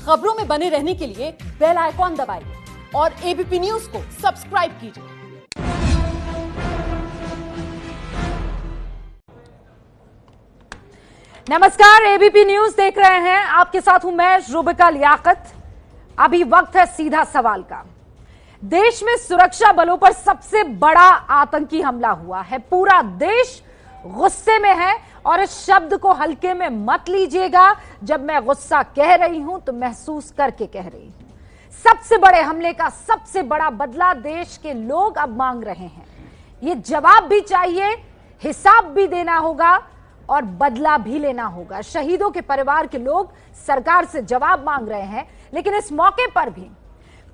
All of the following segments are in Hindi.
खबरों में बने रहने के लिए बेल आइकॉन दबाइए और एबीपी न्यूज को सब्सक्राइब कीजिए। नमस्कार, एबीपी न्यूज देख रहे हैं। आपके साथ हूं मैं रुबिका लियाकत। अभी वक्त है सीधा सवाल का। देश में सुरक्षा बलों पर सबसे बड़ा आतंकी हमला हुआ है। पूरा देश गुस्से में है और इस शब्द को हल्के में मत लीजिएगा। जब मैं गुस्सा कह रही हूं तो महसूस करके कह रही हूं। सबसे बड़े हमले का सबसे बड़ा बदला देश के लोग अब मांग रहे हैं। ये जवाब भी चाहिए, हिसाब भी देना होगा और बदला भी लेना होगा। शहीदों के परिवार के लोग सरकार से जवाब मांग रहे हैं, लेकिन इस मौके पर भी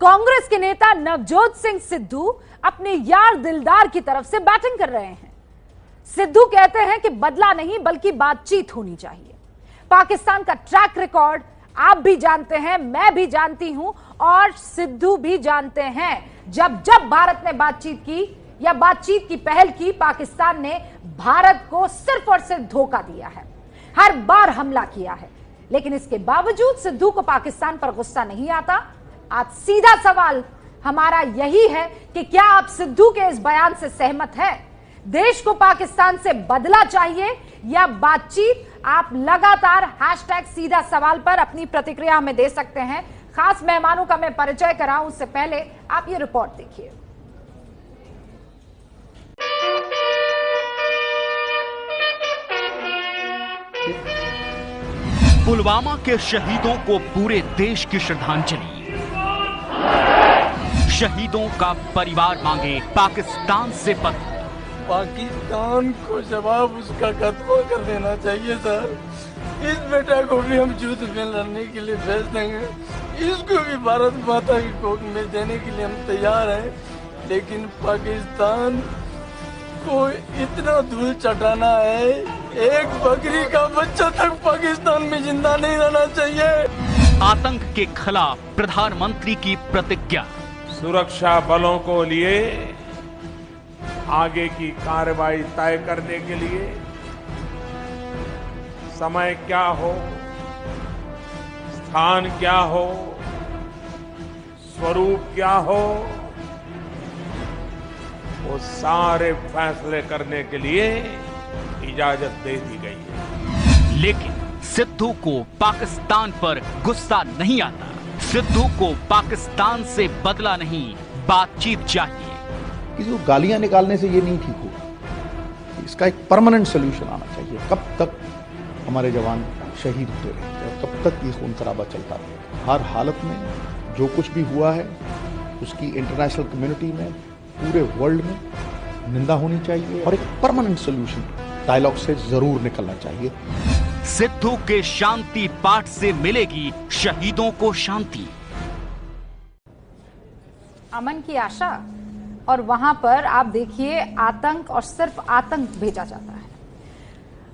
कांग्रेस के नेता नवजोत सिंह सिद्धू अपने यार दिलदार की तरफ से बैटिंग कर रहे हैं। सिद्धू कहते हैं कि बदला नहीं बल्कि बातचीत होनी चाहिए। पाकिस्तान का ट्रैक रिकॉर्ड आप भी जानते हैं, मैं भी जानती हूं और सिद्धू भी जानते हैं। जब जब भारत ने बातचीत की या बातचीत की पहल की, पाकिस्तान ने भारत को सिर्फ और सिर्फ धोखा दिया है, हर बार हमला किया है। लेकिन इसके बावजूद सिद्धू को पाकिस्तान पर गुस्सा नहीं आता। आज सीधा सवाल हमारा यही है कि क्या आप सिद्धू के इस बयान से सहमत हैं? देश को पाकिस्तान से बदला चाहिए या बातचीत? आप लगातार हैशटैग सीधा सवाल पर अपनी प्रतिक्रिया हमें दे सकते हैं। खास मेहमानों का मैं परिचय कराऊं उससे पहले आप ये रिपोर्ट देखिए। पुलवामा के शहीदों को पूरे देश की श्रद्धांजलि। शहीदों का परिवार मांगे पाकिस्तान से बदला। पाकिस्तान को जवाब उसका खत्म कर देना चाहिए सर। इस बेटा को भी हम युद्ध में लड़ने के लिए भेज देंगे, इसको भी भारत माता की कोख में देने के लिए हम तैयार हैं। लेकिन पाकिस्तान को इतना धूल चटाना है, एक बकरी का बच्चा तक पाकिस्तान में जिंदा नहीं रहना चाहिए। आतंक के खिलाफ प्रधानमंत्री की प्रतिज्ञा। सुरक्षा बलों को लिए आगे की कार्रवाई तय करने के लिए समय क्या हो, स्थान क्या हो, स्वरूप क्या हो, वो सारे फैसले करने के लिए इजाजत दे दी गई है। लेकिन सिद्धू को पाकिस्तान पर गुस्सा नहीं आता। सिद्धू को पाकिस्तान से बदला नहीं, बातचीत चाहिए। किसी को गालियां निकालने से ये नहीं ठीक होगा। इसका एक परमानेंट सोल्यूशन आना चाहिए। कब तक हमारे जवान शहीद होते रहेंगे और कब तक ये खून खराबा चलता रहेगा? हर हालत में जो कुछ भी हुआ है उसकी इंटरनेशनल कम्युनिटी में, पूरे वर्ल्ड में निंदा होनी चाहिए और एक परमानेंट सोल्यूशन डायलॉग से जरूर निकलना चाहिए। सिद्धू के शांति पाठ से मिलेगी शहीदों को शांति। अमन की आशा और वहां पर आप देखिए आतंक और सिर्फ आतंक भेजा जाता है।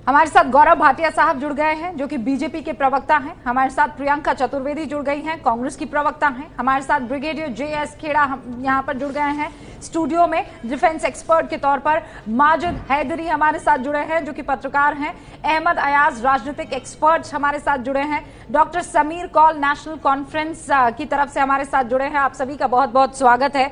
हमारे साथ गौरव भाटिया साहब जुड़ गए हैं जो कि बीजेपी के प्रवक्ता हैं। हमारे साथ प्रियंका चतुर्वेदी जुड़ गई हैं, कांग्रेस की प्रवक्ता हैं। हमारे साथ ब्रिगेडियर JS खेड़ा यहां पर जुड़ गए हैं स्टूडियो में डिफेंस एक्सपर्ट के तौर पर। माजिद हैदरी हमारे साथ जुड़े हैं जो कि पत्रकार हैं। अहमद अयाज राजनीतिक एक्सपर्ट हमारे साथ जुड़े हैं। Doctor Sameer Kaul National Conference की तरफ से हमारे साथ जुड़े हैं। आप सभी का बहुत बहुत स्वागत है।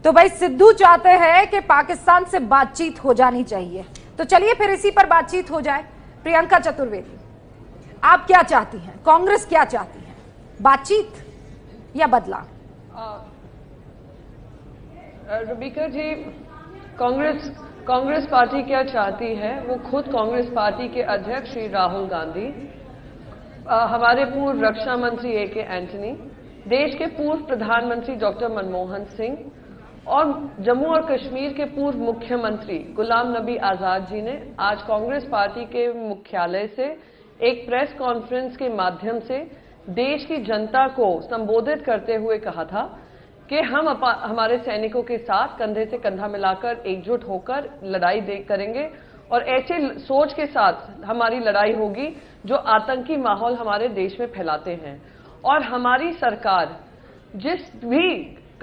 तो भाई सिद्धू चाहते हैं कि पाकिस्तान से बातचीत हो जानी चाहिए, तो चलिए फिर इसी पर बातचीत हो जाए। प्रियंका चतुर्वेदी, आप क्या चाहती हैं? कांग्रेस क्या चाहती है? बातचीत या बदला? रुबिका जी, कांग्रेस पार्टी क्या चाहती है वो खुद कांग्रेस पार्टी के अध्यक्ष श्री राहुल गांधी, हमारे पूर्व रक्षा मंत्री AK एंटनी, देश के पूर्व प्रधानमंत्री डॉक्टर मनमोहन सिंह और जम्मू और कश्मीर के पूर्व मुख्यमंत्री गुलाम नबी आजाद जी ने आज कांग्रेस पार्टी के मुख्यालय से एक प्रेस कॉन्फ्रेंस के माध्यम से देश की जनता को संबोधित करते हुए कहा था कि हम हमारे सैनिकों के साथ कंधे से कंधा मिलाकर एकजुट होकर लड़ाई करेंगे और ऐसे सोच के साथ हमारी लड़ाई होगी जो आतंकी माहौल हमारे देश में फैलाते हैं। और हमारी सरकार जिस भी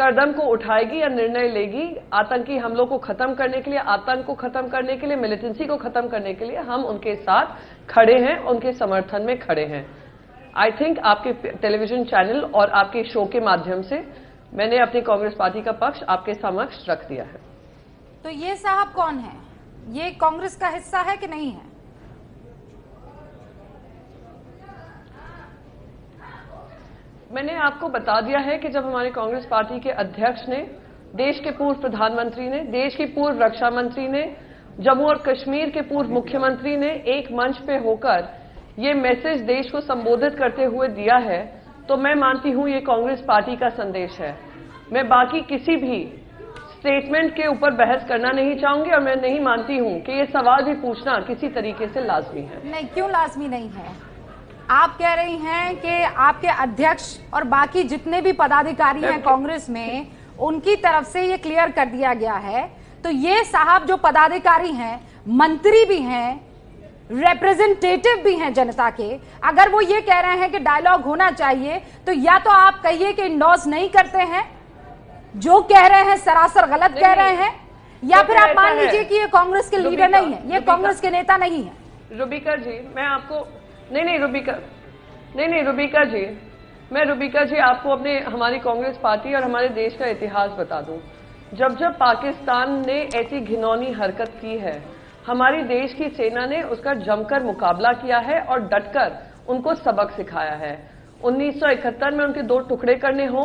कदम को उठाएगी या निर्णय लेगी आतंकी हमलों को खत्म करने के लिए, आतंक को खत्म करने के लिए, मिलिटेंसी को खत्म करने के लिए, हम उनके साथ खड़े हैं, उनके समर्थन में खड़े हैं। आई थिंक आपके टेलीविजन चैनल और आपके शो के माध्यम से मैंने अपनी कांग्रेस पार्टी का पक्ष आपके समक्ष रख दिया है। तो ये साहब कौन है? ये कांग्रेस का हिस्सा है कि नहीं है? मैंने आपको बता दिया है कि जब हमारे कांग्रेस पार्टी के अध्यक्ष ने, देश के पूर्व प्रधानमंत्री ने, देश की पूर्व रक्षा मंत्री ने, जम्मू और कश्मीर के पूर्व मुख्यमंत्री ने एक मंच पे होकर ये मैसेज देश को संबोधित करते हुए दिया है, तो मैं मानती हूं ये कांग्रेस पार्टी का संदेश है। मैं बाकी किसी भी स्टेटमेंट के ऊपर बहस करना नहीं चाहूंगी और मैं नहीं मानती हूं कि ये सवाल भी पूछना किसी तरीके से लाजमी है। नहीं, क्यों लाजमी नहीं है? आप कह रही हैं कि आपके अध्यक्ष और बाकी जितने भी पदाधिकारी हैं कांग्रेस में, उनकी तरफ से ये क्लियर कर दिया गया है। तो ये साहब जो पदाधिकारी हैं, मंत्री भी हैं, रिप्रेजेंटेटिव भी हैं जनता के, अगर वो ये कह रहे हैं कि डायलॉग होना चाहिए, तो या तो आप कहिए कि इंडोर्स नहीं करते हैं, जो कह रहे हैं सरासर गलत कह रहे हैं, या फिर आप मान लीजिए कि ये कांग्रेस के लीडर नहीं है, ये कांग्रेस के नेता नहीं है। रुबिका जी, मैं आपको नहीं रुबिका जी, मैं रुबिका जी आपको अपने हमारी कांग्रेस पार्टी और हमारे देश का इतिहास बता दूं। जब जब पाकिस्तान ने ऐसी घिनौनी हरकत की है, हमारी देश की सेना ने उसका जमकर मुकाबला किया है और डटकर उनको सबक सिखाया है। 1971 में उनके 2 टुकड़े करने हो,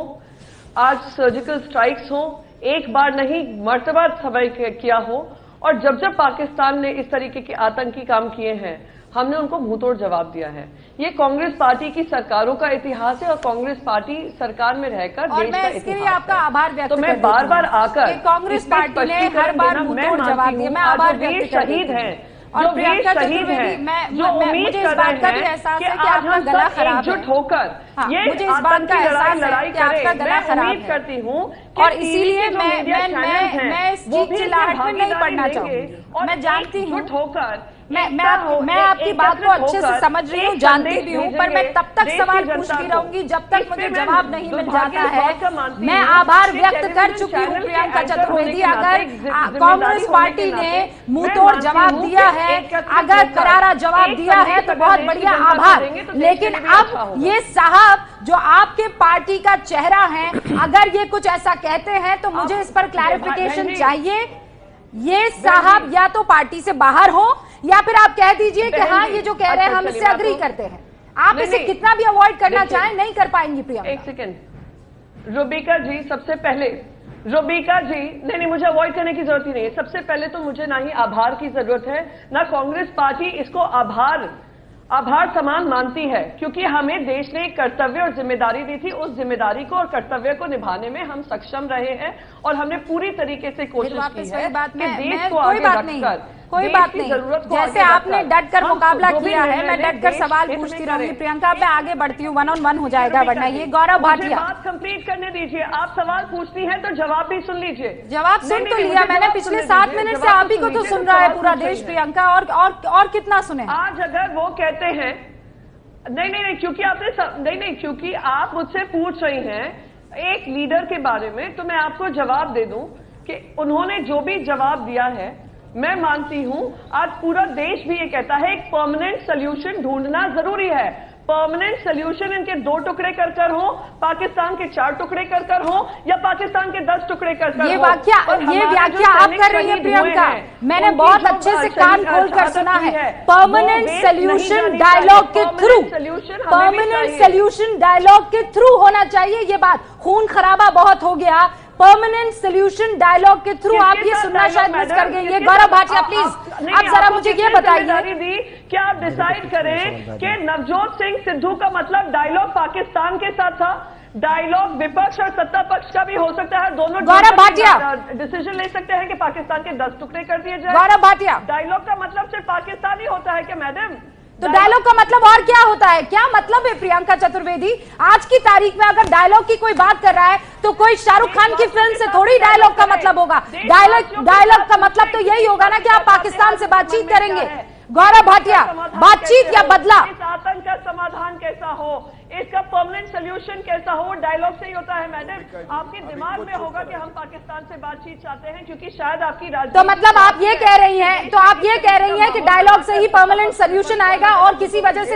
आज सर्जिकल स्ट्राइक्स हो, एक बार नहीं मर्तबा सबक किया हो, और जब जब पाकिस्तान ने इस तरीके के आतंकी काम किए हैं, हमने उनको मुंहतोड़ जवाब दिया है। ये कांग्रेस पार्टी की सरकारों का इतिहास है और कांग्रेस पार्टी सरकार में रहकर और देश मैं का इसके लिए इतिहास आपका है। आभार व्यक्त तो मैं बार बार आकर कांग्रेस पार्टी ने हर बार मुंहतोड़ जवाब दिया। मैं आभार व्यक्त शहीद हैं, और प्रियंका चतुर्वेदी, मुझे इस बात का भी एहसास है कि आपका गला खराब है। एकजुट होकर ये मुझे इस बात का एहसास है कि आपका गला खराब है, करती हूँ और इसीलिए मैं इस चिल्लाहट में नहीं पड़ना चाहूंगी। मैं जानती हूँ, मैं आपकी बात को अच्छे से समझ रही हूँ, जानती भी हूँ, पर मैं तब तक सवाल पूछती रहूंगी जब तक मुझे जवाब नहीं मिल जाता है। मैं आभार व्यक्त कर चुकी हूँ प्रियंका चतुर्वेदी। अगर कांग्रेस पार्टी ने मुंहतोड़ जवाब दिया है, अगर करारा जवाब दिया है, तो बहुत बढ़िया, आभार। लेकिन अब ये साहब जो आपके पार्टी का चेहरा है, अगर ये कुछ ऐसा कहते हैं तो मुझे इस पर क्लैरिफिकेशन चाहिए। ये साहब या तो पार्टी से बाहर हो, या फिर आप कह दीजिए कि हाँ ये जो कह रहे हैं हम इससे अग्री करते हैं। आप इसे कितना भी अवॉइड करना चाहें, नहीं कर पाएंगी प्रियंका। एक सेकेंड, रुबिका जी, सबसे पहले रुबिका जी, नहीं, मुझे अवॉइड करने की जरूरत ही नहीं है। सबसे पहले तो मुझे ना ही आभार की जरूरत है, ना कांग्रेस पार्टी इसको आभार समान मानती है, क्योंकि हमें देश ने एक कर्तव्य और जिम्मेदारी दी थी। उस जिम्मेदारी को और कर्तव्य को निभाने में हम सक्षम रहे हैं और हमने पूरी तरीके से कोशिश की है कि देश को आगे रखकर, कोई बात नहीं, जैसे आपने डट कर मुकाबला किया है, मैं डट कर सवाल पूछती रहूंगी। प्रियंका, मैं आगे बढ़ती हूँ, 1-on-1 हो जाएगा, वरना ये गौरव भाटिया। बात कंप्लीट करने दीजिए। आप सवाल पूछती हैं तो जवाब भी सुन लीजिए। जवाब सुन तो लिया मैंने, पिछले 7 मिनट से आप ही को तो सुन रहा है पूरा देश प्रियंका, और कितना सुने। आज अगर वो कहते हैं नहीं, क्योंकि आपने नहीं, क्योंकि आप मुझसे पूछ रही हैं एक लीडर के बारे में, तो मैं आपको जवाब दे दूं कि उन्होंने जो भी जवाब दिया है, मैं मानती हूं आज पूरा देश भी ये कहता है एक परमानेंट सोल्यूशन ढूंढना जरूरी है। परमानेंट सोल्यूशन इनके 2 टुकड़े कर हो, पाकिस्तान के 4 टुकड़े कर हो, या पाकिस्तान के 10 टुकड़े कर हो। ये व्याख्या आप कर रही है प्रियंका, मैंने बहुत अच्छे से कान खोल कर सुना है। परमानेंट सोल्यूशन डायलॉग के थ्रू, परमानेंट सोल्यूशन डायलॉग के थ्रू होना चाहिए। ये बात, खून खराबा बहुत हो गया, परमानेंट सोल्यूशन डायलॉग के थ्रू आप ये सुनना शायद मिस कर गए। ये गौरव भाटिया, प्लीज आप जरा मुझे ये बताइए, क्या आप डिसाइड करें कि नवजोत सिंह सिद्धू का मतलब डायलॉग पाकिस्तान के साथ था? डायलॉग विपक्ष और सत्ता पक्ष का भी हो सकता है, दोनों गौरव भाटिया डिसीजन ले सकते हैं कि पाकिस्तान के 10 टुकड़े कर दिए जाए। गौरव भाटिया, डायलॉग का मतलब सिर्फ पाकिस्तान ही होता है क्या मैडम? तो डायलॉग का मतलब और क्या होता है? क्या मतलब है प्रियंका चतुर्वेदी? आज की तारीख में अगर डायलॉग की कोई बात कर रहा है तो कोई शाहरुख खान की फिल्म से थोड़ी डायलॉग का मतलब होगा। डायलॉग का मतलब तो यही होगा ना कि आप पाकिस्तान से बातचीत करेंगे। गौरव भाटिया, बातचीत या बदला? इस आतंक का समाधान कैसा हो, इसका परमानेंट सोल्यूशन कैसा हो, डायलॉग से ही होता है। मैडम, आपके दिमाग में होगा कि हम पाकिस्तान से बातचीत चाहते हैं, क्योंकि शायद आपकी तो मतलब आप ये कह रही हैं, तो आप ये कह रही हैं कि डायलॉग से ही परमानेंट सोल्यूशन आएगा और किसी वजह से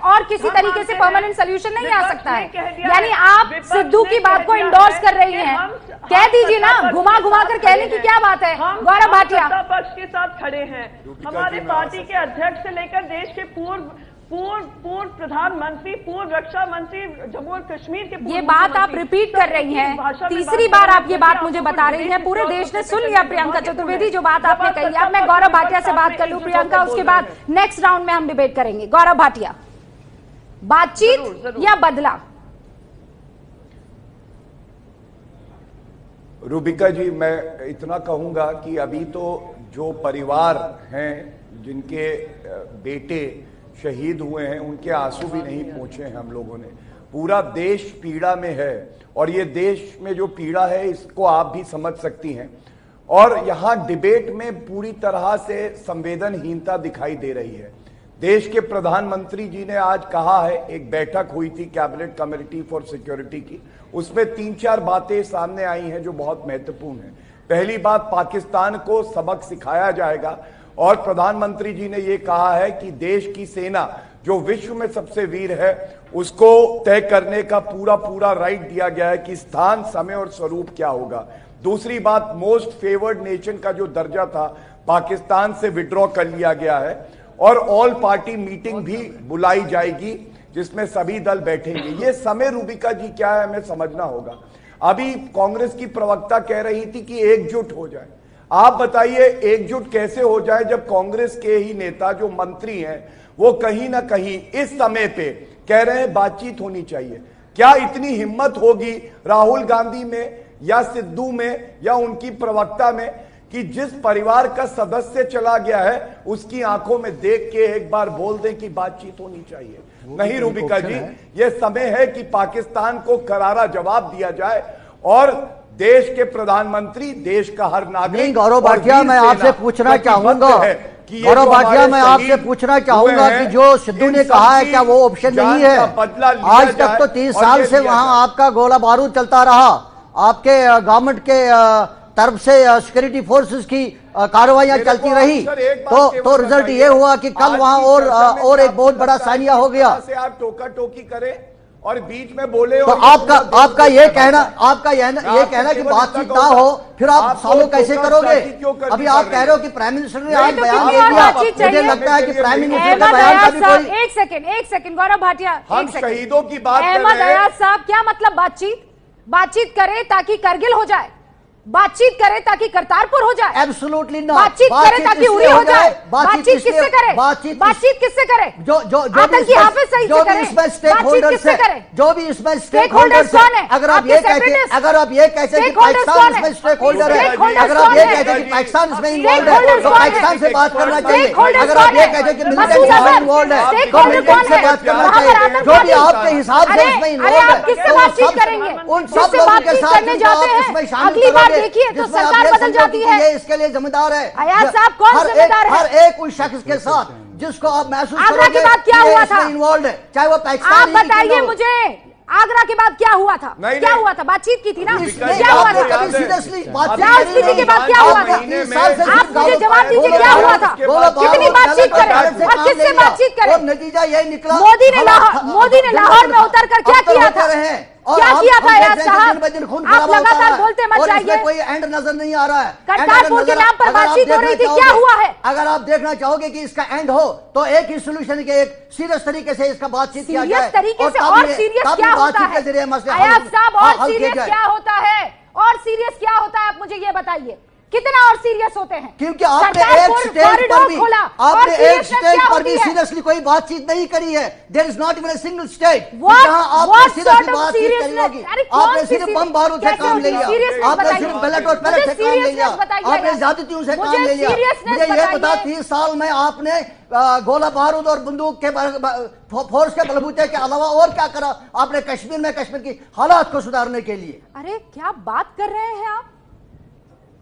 और किसी तरीके से परमानेंट सोल्यूशन नहीं आ सकता है। यानी आप सिद्धू की बात को इंडोर्स कर रही हैं। कह दीजिए ना, घुमा घुमा कर कहने की क्या बात है। गौरव भाटिया, सत्ता पक्ष के साथ खड़े हैं। हमारे पार्टी के अध्यक्ष से लेकर देश के पूर्व प्रधानमंत्री, पूर्व रक्षा मंत्री, जम्मू और कश्मीर के ये बात आप रिपीट कर रही हैं, तीसरी बार आप ये बात मुझे बता रही हैं। पूरे देश ने सुन लिया प्रियंका चतुर्वेदी जो बात आपने कही। अब मैं गौरव भाटिया से बात कर लूं प्रियंका, उसके बाद नेक्स्ट राउंड में हम डिबेट करेंगे। गौरव भाटिया, बातचीत या बदला? रूबिका जी, मैं इतना कहूंगा कि अभी तो जो परिवार हैं जिनके बेटे शहीद हुए हैं, उनके आंसू भी नहीं पहुंचे हैं हम लोगों ने। पूरा देश पीड़ा में है और ये देश में जो पीड़ा है इसको आप भी समझ सकती हैं। और यहां डिबेट में पूरी तरह से संवेदनहीनता दिखाई दे रही है। देश के प्रधानमंत्री जी ने आज कहा है, एक बैठक हुई थी कैबिनेट कमेटी फॉर सिक्योरिटी की, उसमें 3-4 बातें सामने आई हैं जो बहुत महत्वपूर्ण हैं। पहली बात, पाकिस्तान को सबक सिखाया जाएगा और प्रधानमंत्री जी ने यह कहा है कि देश की सेना जो विश्व में सबसे वीर है उसको तय करने का पूरा राइट दिया गया है कि स्थान, समय और स्वरूप क्या होगा। दूसरी बात, मोस्ट फेवर्ड नेशन का जो दर्जा था पाकिस्तान से विड्रॉ कर लिया गया है और ऑल पार्टी मीटिंग भी बुलाई जाएगी जिसमें सभी दल बैठेंगे। ये समय रूबिका जी क्या है हमें समझना होगा। अभी कांग्रेस की प्रवक्ता कह रही थी कि एकजुट हो जाए। आप बताइए एकजुट कैसे हो जाए जब कांग्रेस के ही नेता जो मंत्री हैं वो कहीं ना कहीं इस समय पे कह रहे हैं बातचीत होनी चाहिए। क्या इतनी हिम्मत होगी राहुल गांधी में या सिद्धू में या उनकी प्रवक्ता में कि जिस परिवार का सदस्य चला गया है उसकी आंखों में देख के एक बार बोल दें कि बातचीत होनी चाहिए? नहीं रूबिका जी, यह समय है कि पाकिस्तान को करारा जवाब दिया जाए और देश के प्रधानमंत्री, देश का हर नागरिक। गौरव भाटिया, मैं आपसे पूछना चाहूंगा, गौरव भाटिया मैं आपसे पूछना चाहूंगा कि जो सिद्धू ने कहा है क्या वो ऑप्शन नहीं है? आज तक तो 30 साल से वहां आपका गोला बारूद चलता रहा, आपके गवर्नमेंट के तरफ से सिक्योरिटी फोर्सेस की कार्रवाइयां चलती रही, तो रिजल्ट ये हुआ कि कल वहां और एक बहुत बड़ा सानिया हो गया। आप टोका टोकी करें और बीच में बोले तो आपका ये कहना कि बातचीत ना हो, फिर आप फॉलो कैसे करोगे? अभी आप कह रहे हो कि प्राइम मिनिस्टर ने आज बयान दे दिया, मुझे लगता है कि प्राइम मिनिस्टर का बयान का भी कोई। एक सेकंड गौरव भाटिया, हम शहीदों की बात कर रहे हैं। अहमद अयाज साहब, क्या मतलब बातचीत करें ताकि करगिल हो जाए, बातचीत करें ताकि करतारपुर हो जाए? Absolutely not. बातचीत करें ताकि उरी हो जाए? बातचीत किससे करें? बातचीत किससे करें? आतंकी हाफिज सही से करें? बातचीत किससे करें? जो भी इसमें स्टेक होल्डर्स कौन है? अगर आप ये कहते हैं कि पाकिस्तान इसमें स्टेक होल्डर है, अगर आप ये कहते हैं कि पाकिस्तान इसमें इन्वॉल्व है तो पाकिस्तान से बात करना चाहिए। अगर आप ये कहते हैं कि मिलिटेंट इसमें इन्वॉल्व है तो मिलिटेंट से बात करना चाहिए। जो भी आपके हिसाब से इसमें इन्वॉल्व है किससे बातचीत करेंगे? उन सब लोगों के साथ करने जाते हैं, अगली बार देखिए तो सरकार बदल जाती है। ये इसके लिए जिम्मेदार है अयाज साहब, कौन जिम्मेदार है? हर एक उस शख्स के साथ जिसको आप महसूस आगरा के बाद क्या हुआ था? इन्वॉल्व है, चाहे वो पाकिस्तान। आप बताइए मुझे, आगरा के बाद क्या हुआ था? क्या हुआ था? बातचीत की थी ना? क्या हुआ था? कभी सीरियसली लाहौल स्पीति के बाद क्या हुआ था? आप मुझे जवाब दीजिए, क्या हुआ था? कितनी बातचीत करें और किससे बातचीत करें? नतीजा यही निकला। मोदी ने लाहौर में उतर कर क्या किया था? क्या किया था अयाज साहब? आप लगातार बोलते मत जाइए। कोई एंड नजर नहीं आ रहा है। करतारपुर के नाम पर बातचीत हो रही थी, क्या हुआ है? अगर आप देखना चाहोगे कि इसका एंड हो तो एक ही सोल्यूशन के एक सीरियस तरीके से इसका बातचीत किया जाए। तरीके से और सीरियस क्या होता है अयाज साहब? और सीरियस क्या होता है? और सीरियस क्या होता है आप मुझे ये बताइए, कितना और सीरियस होते हैं? क्योंकि आपने एक स्टेज पर भी सीरियसली कोई बातचीत नहीं करी है। There is not even a single state जहां आपने सीरियसली बातचीत करी होगी। आपने सिर्फ बम बारूद से काम ले लिया, आपने सिर्फ बैलेट और पैलेट से काम ले लिया, आपने ज्यादतियों से काम ले लिया। मुझे ये बता, 30 साल में आपने गोला बारूद और बंदूक के फोर्स के बलबूते के अलावा और क्या करा आपने कश्मीर में, कश्मीर की हालात को सुधारने के लिए? अरे क्या बात कर रहे हैं आप?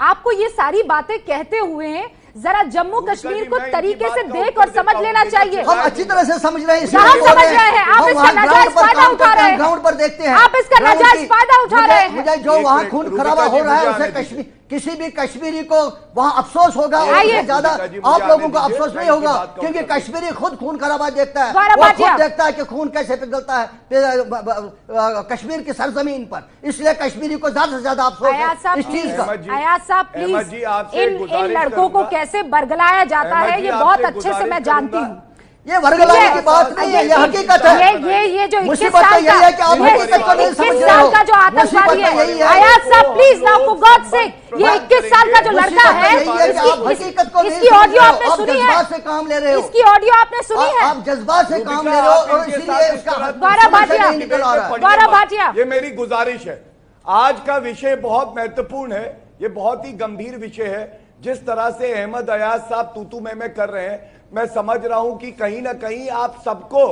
आपको ये सारी बातें कहते हुए जरा जम्मू कश्मीर को तरीके से देख और समझ लेना चाहिए। हम अच्छी तरह से समझ रहे हैं, समझ रहे हैं, आप इसका नाजायज फायदा उठा रहे हैं, ग्राउंड पर देखते हैं, आप इसका नाजायज फायदा उठा रहे हैं। मुझे जो वहाँ खून खराबा हो रहा है उसे किसी भी कश्मीरी को वहां अफसोस होगा, उससे ज्यादा आप लोगों को अफसोस नहीं होगा, क्योंकि कश्मीरी खुद खून खराबा देखता है, वो खुद देखता है कि खून कैसे पिघलता है कश्मीर की सरजमीन पर, इसलिए कश्मीरी को ज्यादा से ज्यादा अफसोस है इस चीज का। अयाज साहब प्लीज, इन लड़कों को कैसे बरगलाया जाता है ये बहुत अच्छे से मैं जानती हूँ। ये वर्गलाने की बात नहीं है, ये हकीकत है। ये जो 21 मुसीबत तो यही है कि आप हकीकत को नहीं समझ रहे हो। का जो आतंकवादी है, अयाज साहब please now for God sake, ये 21 साल का जो लड़का है, इसकी ऑडियो आपने सुनी है? से काम ले रहे हो, इसकी ऑडियो आपने सुनी है? आप जज्बात से काम ले रहे हो और इसीलिए उसका गौरव भाटिया, ये मेरी गुजारिश है। आज का विषय बहुत महत्वपूर्ण है, ये बहुत ही गंभीर विषय है। जिस तरह से अहमद अयाज साहब तूतू में कर रहे हैं, मैं समझ रहा हूं कि कहीं ना कहीं आप सबको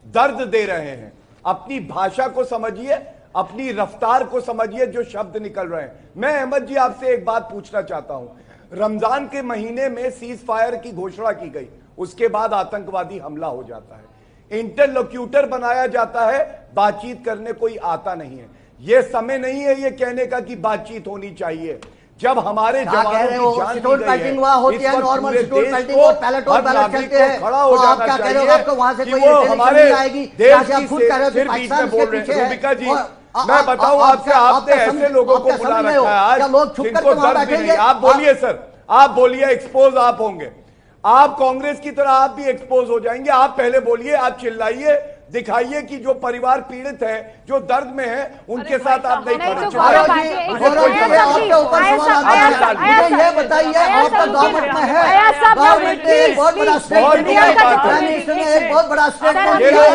दर्द दे रहे हैं। अपनी भाषा को समझिए, अपनी रफ्तार को समझिए, जो शब्द निकल रहे हैं। मैं अहमद जी आपसे एक बात पूछना चाहता हूं। रमजान के महीने में सीज फायर की घोषणा की गई, उसके बाद आतंकवादी हमला हो जाता है, इंटरलोक्यूटर बनाया जाता है, बातचीत करने कोई आता नहीं है। यह समय नहीं है ये कहने का कि बातचीत होनी चाहिए। जब हमारे जवानों की जान दी गई है, होती है, नॉर्मल सिक्योर पेल्टिंग और बैलेट चलते हैं, खड़ा हो जाना क्या कह रहे हो? आपको वहां से कोई हमारे आएगी देश की फिर बीच में बोल रहे हैं। रूबिका जी, मैं बताऊं आपसे, आपने ऐसे लोगों को बुला रखा है आज जिनको दर्द भी नहीं। आप बोलिए सर, आप बोलिए, एक्सपोज आप होंगे, आप कांग्रेस की तरह आप भी एक्सपोज हो जाएंगे। आप पहले बोलिए, आप चिल्लाइए, दिखाइए कि जो परिवार पीड़ित है, जो दर्द में है, उनके साथ आप नहीं खड़े। ये बताइए, आपका गवर्नमेंट में है, गवर्नमेंट ने एक बहुत बड़ा स्टेटमेंट दिया है, एक बहुत बड़ा स्टेटमेंट दिया है।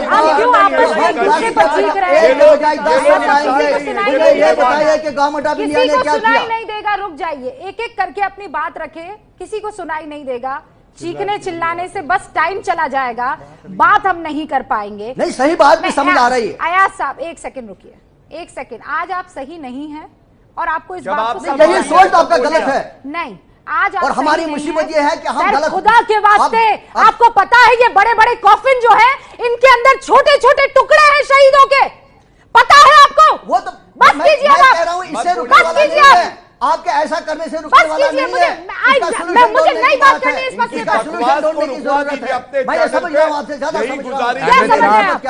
ये बताइए कि गवर्नमेंट ऑफ इंडिया ने क्या किया? नहीं देगा, रुक जाइए, एक एक करके अपनी बात रखे, किसी को सुनाई नहीं देगा। चीखने चिल्लाने से बस टाइम चला जाएगा, बात हम नहीं कर पाएंगे। नहीं, सही बात भी समझ आ रही है। अयाज साहब एक सेकंड रुकिए, एक सेकंड। आज आप सही नहीं है और आपको इस बात को यही सोच आपका गलत है। नहीं, आज और हमारी मुसीबत ये है कि हम गलत। खुदा के वास्ते, आपको पता है ये बड़े बड़े कॉफिन जो है, इनके अंदर छोटे छोटे टुकड़े हैं शहीदों के, पता है आपको? वो तो बस कीजिए, मैं कह रहा हूं, इससे रुकने वाला नहीं है। आपके ऐसा करने से रुकने वाला नहीं है। मुझे नहीं बात करनी है इस मसले पर। भाई समझ रहा हूं, आपसे ज्यादा समझ रहा हूं।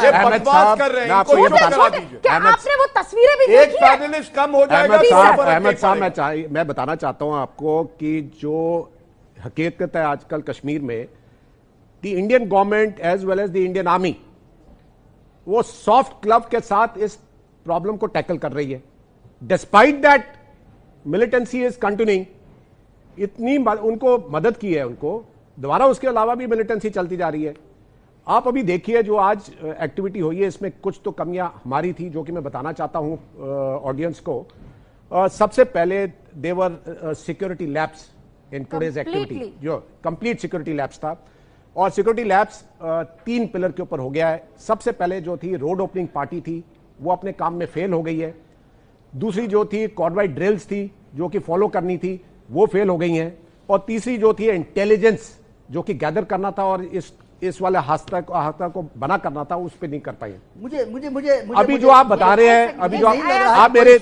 ये बकवास कर रहे हैं, इनको ये बता दीजिए। क्या आपने वो तस्वीरें भी देखी एक पैनलिस्ट कम हो जाएगा। अहमद साहब, मैं बताना चाहता हूं आपको कि जो हकीकत है आजकल कश्मीर में, the Indian government as well as the Indian army, वो सॉफ्ट क्लब के साथ इस प्रॉब्लम को टैकल कर रही है। Despite that militancy is continuing, इतनी उनको मदद की है, उनको दोबारा उसके अलावा भी मिलिटेंसी चलती जा रही है। आप अभी देखिए जो आज एक्टिविटी हुई है, इसमें कुछ तो कमियां हमारी थी जो कि मैं बताना चाहता हूं ऑडियंस को। सबसे पहले देवर security labs in today's activity, जो कंप्लीट सिक्योरिटी लैब्स था, और सिक्योरिटी लैब्स 3 पिलर के ऊपर हो गया है। सबसे पहले जो थी रोड ओपनिंग पार्टी थी, वो अपने काम में फेल हो गई है। दूसरी जो थी कॉर्डवाइड ड्रिल्स थी जो कि फॉलो करनी थी, वो फेल हो गई हैं। और तीसरी जो थी इंटेलिजेंस जो कि गैदर करना था और इस वाले हादसा को बना करना था, उस पे नहीं कर पाए। मुझे अभी जो आप बता रहे हैं, अभी जो आप मेरे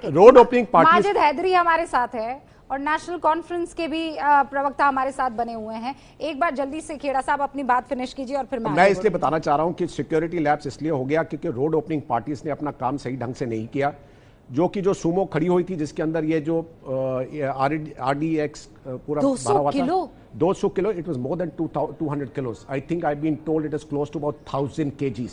road opening party, Majid Haidri हमारे साथ है और नेशनल कॉन्फ्रेंस के भी प्रवक्ता हमारे साथ बने हुए हैं। एक बार जल्दी से खेड़ा साहब अपनी बात फिनिश कीजिए और फिर मैं इसलिए बताना चाह रहा हूं कि सिक्योरिटी लैब्स इसलिए हो गया क्योंकि रोड ओपनिंग पार्टीज ने अपना काम सही ढंग से नहीं किया। जो कि जो सुमो खड़ी हुई थी जिसके अंदर ये जो RDX पूरा 200 kilo, 200 kilo, it was more than 200 kilos. I think I been told it is close to about 1000 kgs,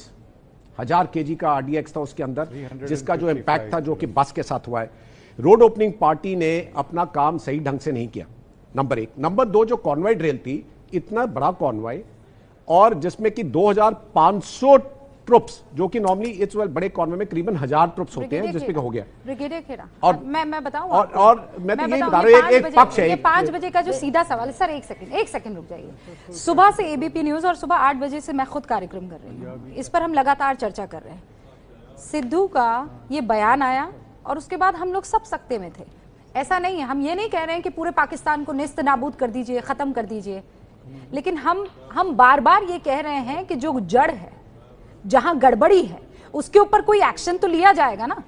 1000 kg का RDX था उसके अंदर, जिसका जो इम्पैक्ट था जो कि बस के साथ हुआ है। रोड ओपनिंग पार्टी ने अपना काम सही ढंग से नहीं किया, नंबर 1। नंबर 2, जो कॉन्वॉय ड्रिल थी, इतना बड़ा कॉन्वॉय और जिसमें कि 2500 ट्रुप्स, जो कि नॉर्मली इट्स बड़े कॉन्वॉय में करीबन 1000 ट्रुप्स होते हैं, जिसमें हो गया। ब्रिगेडियर खेड़ा, और मैं बताऊं और मैं तो यही बता रहा हूं, एक पक्ष है। 5 बजे का जो सीधा सवाल है सर, एक सेकंड रुक जाइए। सुबह से ABP न्यूज और सुबह 8 बजे से मैं खुद कार्यक्रम कर रही हूँ, इस पर हम लगातार चर्चा कर रहे हैं। सिद्धू का ये बयान आया और उसके बाद हम लोग सब सकते में थे। ऐसा नहीं है, हम ये नहीं कह रहे हैं कि पूरे पाकिस्तान को निस्त नाबूद कर दीजिए, खत्म कर दीजिए, लेकिन हम बार बार ये कह रहे हैं कि जो जड़ है, जहां गड़बड़ी है, उसके ऊपर कोई एक्शन तो लिया जाएगा ना।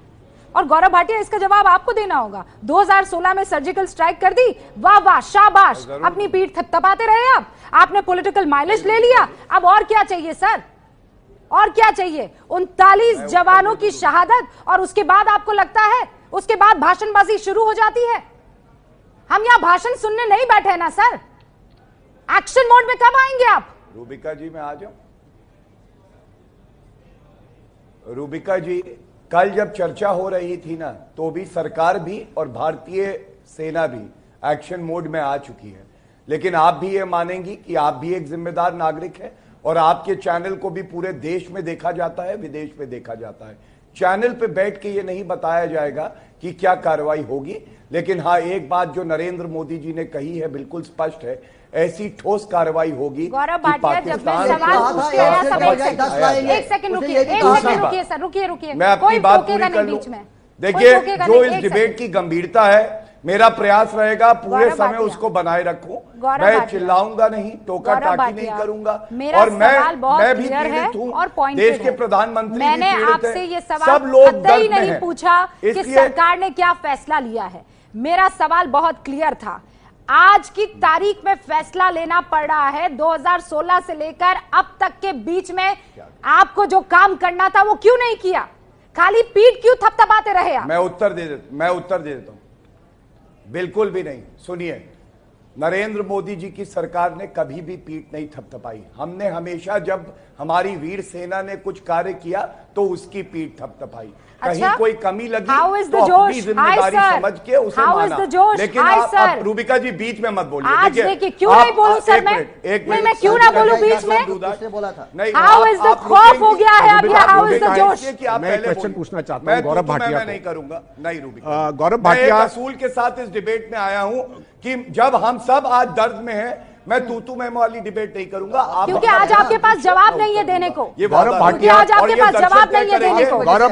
और गौरव भाटिया, इसका जवाब आपको देना होगा। 2016 में सर्जिकल स्ट्राइक कर दी, वाह वाह शाबाश, अपनी पीठ थपथपाते रहे आपने पॉलिटिकल माइलेज ले लिया, अब और क्या चाहिए सर, और क्या चाहिए? 39 जवानों की शहादत और उसके बाद आपको लगता है, उसके बाद भाषणबाजी शुरू हो जाती है। हम यहां भाषण सुनने नहीं बैठे ना सर, एक्शन मोड में कब आएंगे आप? रूबिका जी, मैं आ जाऊं? रूबिका जी, कल जब चर्चा हो रही थी ना, तो भी सरकार भी और भारतीय सेना भी एक्शन मोड में आ चुकी है। लेकिन आप भी ये मानेंगी कि आप भी एक जिम्मेदार नागरिक हैं और आपके चैनल को भी पूरे देश में देखा जाता है, विदेश में देखा जाता है। चैनल पे बैठ के ये नहीं बताया जाएगा कि क्या कार्रवाई होगी, लेकिन हाँ, एक बात जो नरेंद्र मोदी जी ने कही है बिल्कुल स्पष्ट है, ऐसी ठोस कार्रवाई होगी। गौरव भाटिया, जब मैं सवाल पूछते हैं सब एक सेकंड रुकिए, मैं अपनी बात पूरी कर लूं। देखिए, जो इस डिबेट की गंभीरता है, मेरा प्रयास रहेगा पूरे समय उसको बनाए रखूं। मैं चिल्लाऊंगा नहीं, टोका टाकी नहीं करूंगा, और मैं भी पीड़ित हूं, देश के प्रधानमंत्री भी पीड़ित हैं, सब लोग दर्द में हैं। पूछा कि सरकार ने क्या फैसला लिया है, मेरा सवाल बहुत क्लियर था। आज की तारीख में फैसला लेना पड़ रहा है, 2016 से लेकर अब तक के बीच में आपको जो काम करना था वो क्यों नहीं किया? खाली पीठ क्यों थपथपाते रहे आप? मैं उत्तर दे देता हूं। बिल्कुल भी नहीं। सुनिए, नरेंद्र मोदी जी की सरकार ने कभी भी पीठ नहीं थपथपाई। हमने हमेशा, जब हमारी वीर सेना ने कुछ कार्य किया तो उसकी पीठ थपथपाई। कहीं कोई कमी लगी तो अपनी जिम्मेदारी समझ के उसे माना। लेकिन आप रूबिका जी बीच में मत बोलिए। देखिए, क्यों नहीं बोलूं सर मैं? मैं क्यों ना बोलूं बीच में? बोला था नहीं, हाउ इज द खौफ हो गया है अब, हाउ इज द जोश? मैं क्वेश्चन पूछना चाहता हूं गौरव भाटिया मैं नहीं करूंगा। नहीं रूबिका, गौरव भाटिया, मैं असूल के साथ इस डिबेट में आया हूं कि जब हम सब आज दर्द में हैं, मैं तू मैं वाली डिबेट नहीं करूंगा। क्योंकि आज आपके पास जवाब नहीं है देने को। ये गौरव भाटिया, आज आपके पास जवाब नहीं है देने को। गौरव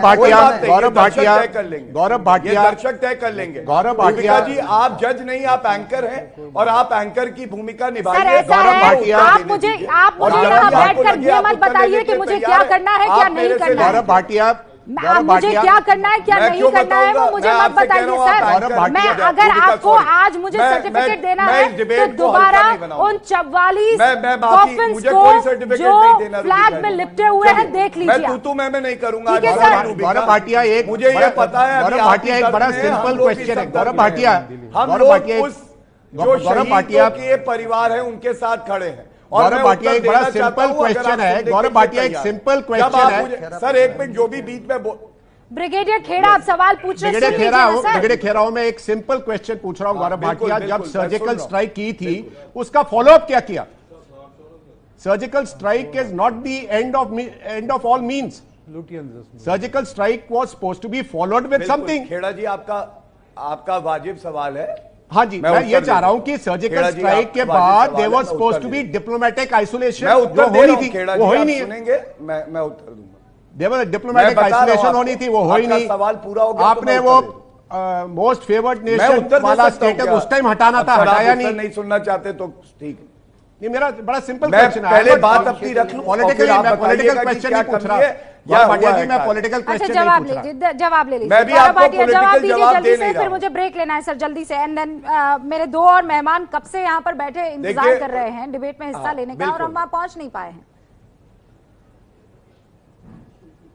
भाटिया दर्शक तय कर लेंगे। गौरव भाटिया जी, आप जज नहीं, आप एंकर हैं और आप एंकर की भूमिका निभाइए। गौरव भाटिया, आप मुझे यहाँ बैठकर ये मत बताइए कि मुझे क्या करना है, क्या नहीं करना है। गौरव भाटिया, मुझे क्या करना है, क्या नहीं करना है, वो मुझे मत बताइए सर। मैं, अगर आपको आज मुझे सर्टिफिकेट देना है तो दोबारा उन 44 कॉफिन्स को जो फ्लैग में लिपटे हुए हैं देख लीजिए। मैं नहीं करूंगा। गौरव भाटिया, एक मुझे ये पता है, गौरव भाटिया, एक बड़ा सिंपल क्वेश्चन है। गौरव भाटिया, हम लोग उस जो शहीदों के परिवार है उनके साथ खड़े हैं। गौरव भाटिया, एक बड़ा सिंपल क्वेश्चन है। गौरव भाटिया, एक सिंपल क्वेश्चन है सर। एक मिनट, जो भी बीच में ब्रिगेडियर खेड़ा आप सवाल पूछ रहे हैं। ब्रिगेडियर खेड़ा हूं मैं, एक सिंपल क्वेश्चन पूछ रहा हूं गौरव भाटिया। जब सर्जिकल स्ट्राइक की थी उसका फॉलोअप क्या किया? Surgical strike is not the end of all means. Surgical strike was supposed to be followed with something. Khera ji, आपका वाजिब सवाल है। हाँ जी, मैं ये चाह रहा हूं कि सर्जिकल स्ट्राइक के बाद there was supposed to be diplomatic isolation, जो होनी थी वो हुई नहीं। सुनेंगे, मैं उत्तर दूंगा। देयर वाज डिप्लोमेटिक आइसोलेशन होनी थी, वो हुई नहीं। सवाल पूरा हो गया। आपने वो मोस्ट फेवर्ड नेशन वाला स्टेटस उस टाइम हटाना था, हटाया नहीं सुनना चाहते तो ठीक है। नहीं, मेरा बड़ा सिंपल क्वेश्चन है। पहले बात अपनी रख लूं। पॉलिटिकल क्वेश्चन नहीं पूछ रहा या भाटिया जी, मैं पॉलिटिकल क्वेश्चन नहीं पूछ रहा। जवाब ले लीजिए। मैं भी आपको पॉलिटिकल जवाब दे नहीं रहा। फिर मुझे ब्रेक लेना है सर, जल्दी से। एंड देन मेरे दो और मेहमान कब से यहाँ पर बैठे इंतजार कर रहे हैं डिबेट में हिस्सा लेने का, और हम वहां पहुंच नहीं पाए हैं।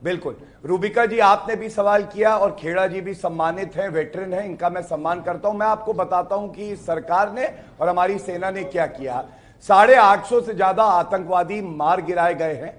बिल्कुल रूबिका जी, आपने भी सवाल किया और खेड़ा जी भी सम्मानित हैं, वेटरन हैं, इनका मैं सम्मान करता हूं। मैं आपको बताता हूं कि सरकार ने और हमारी सेना ने क्या किया। 850 से ज्यादा आतंकवादी मार गिराए गए हैं।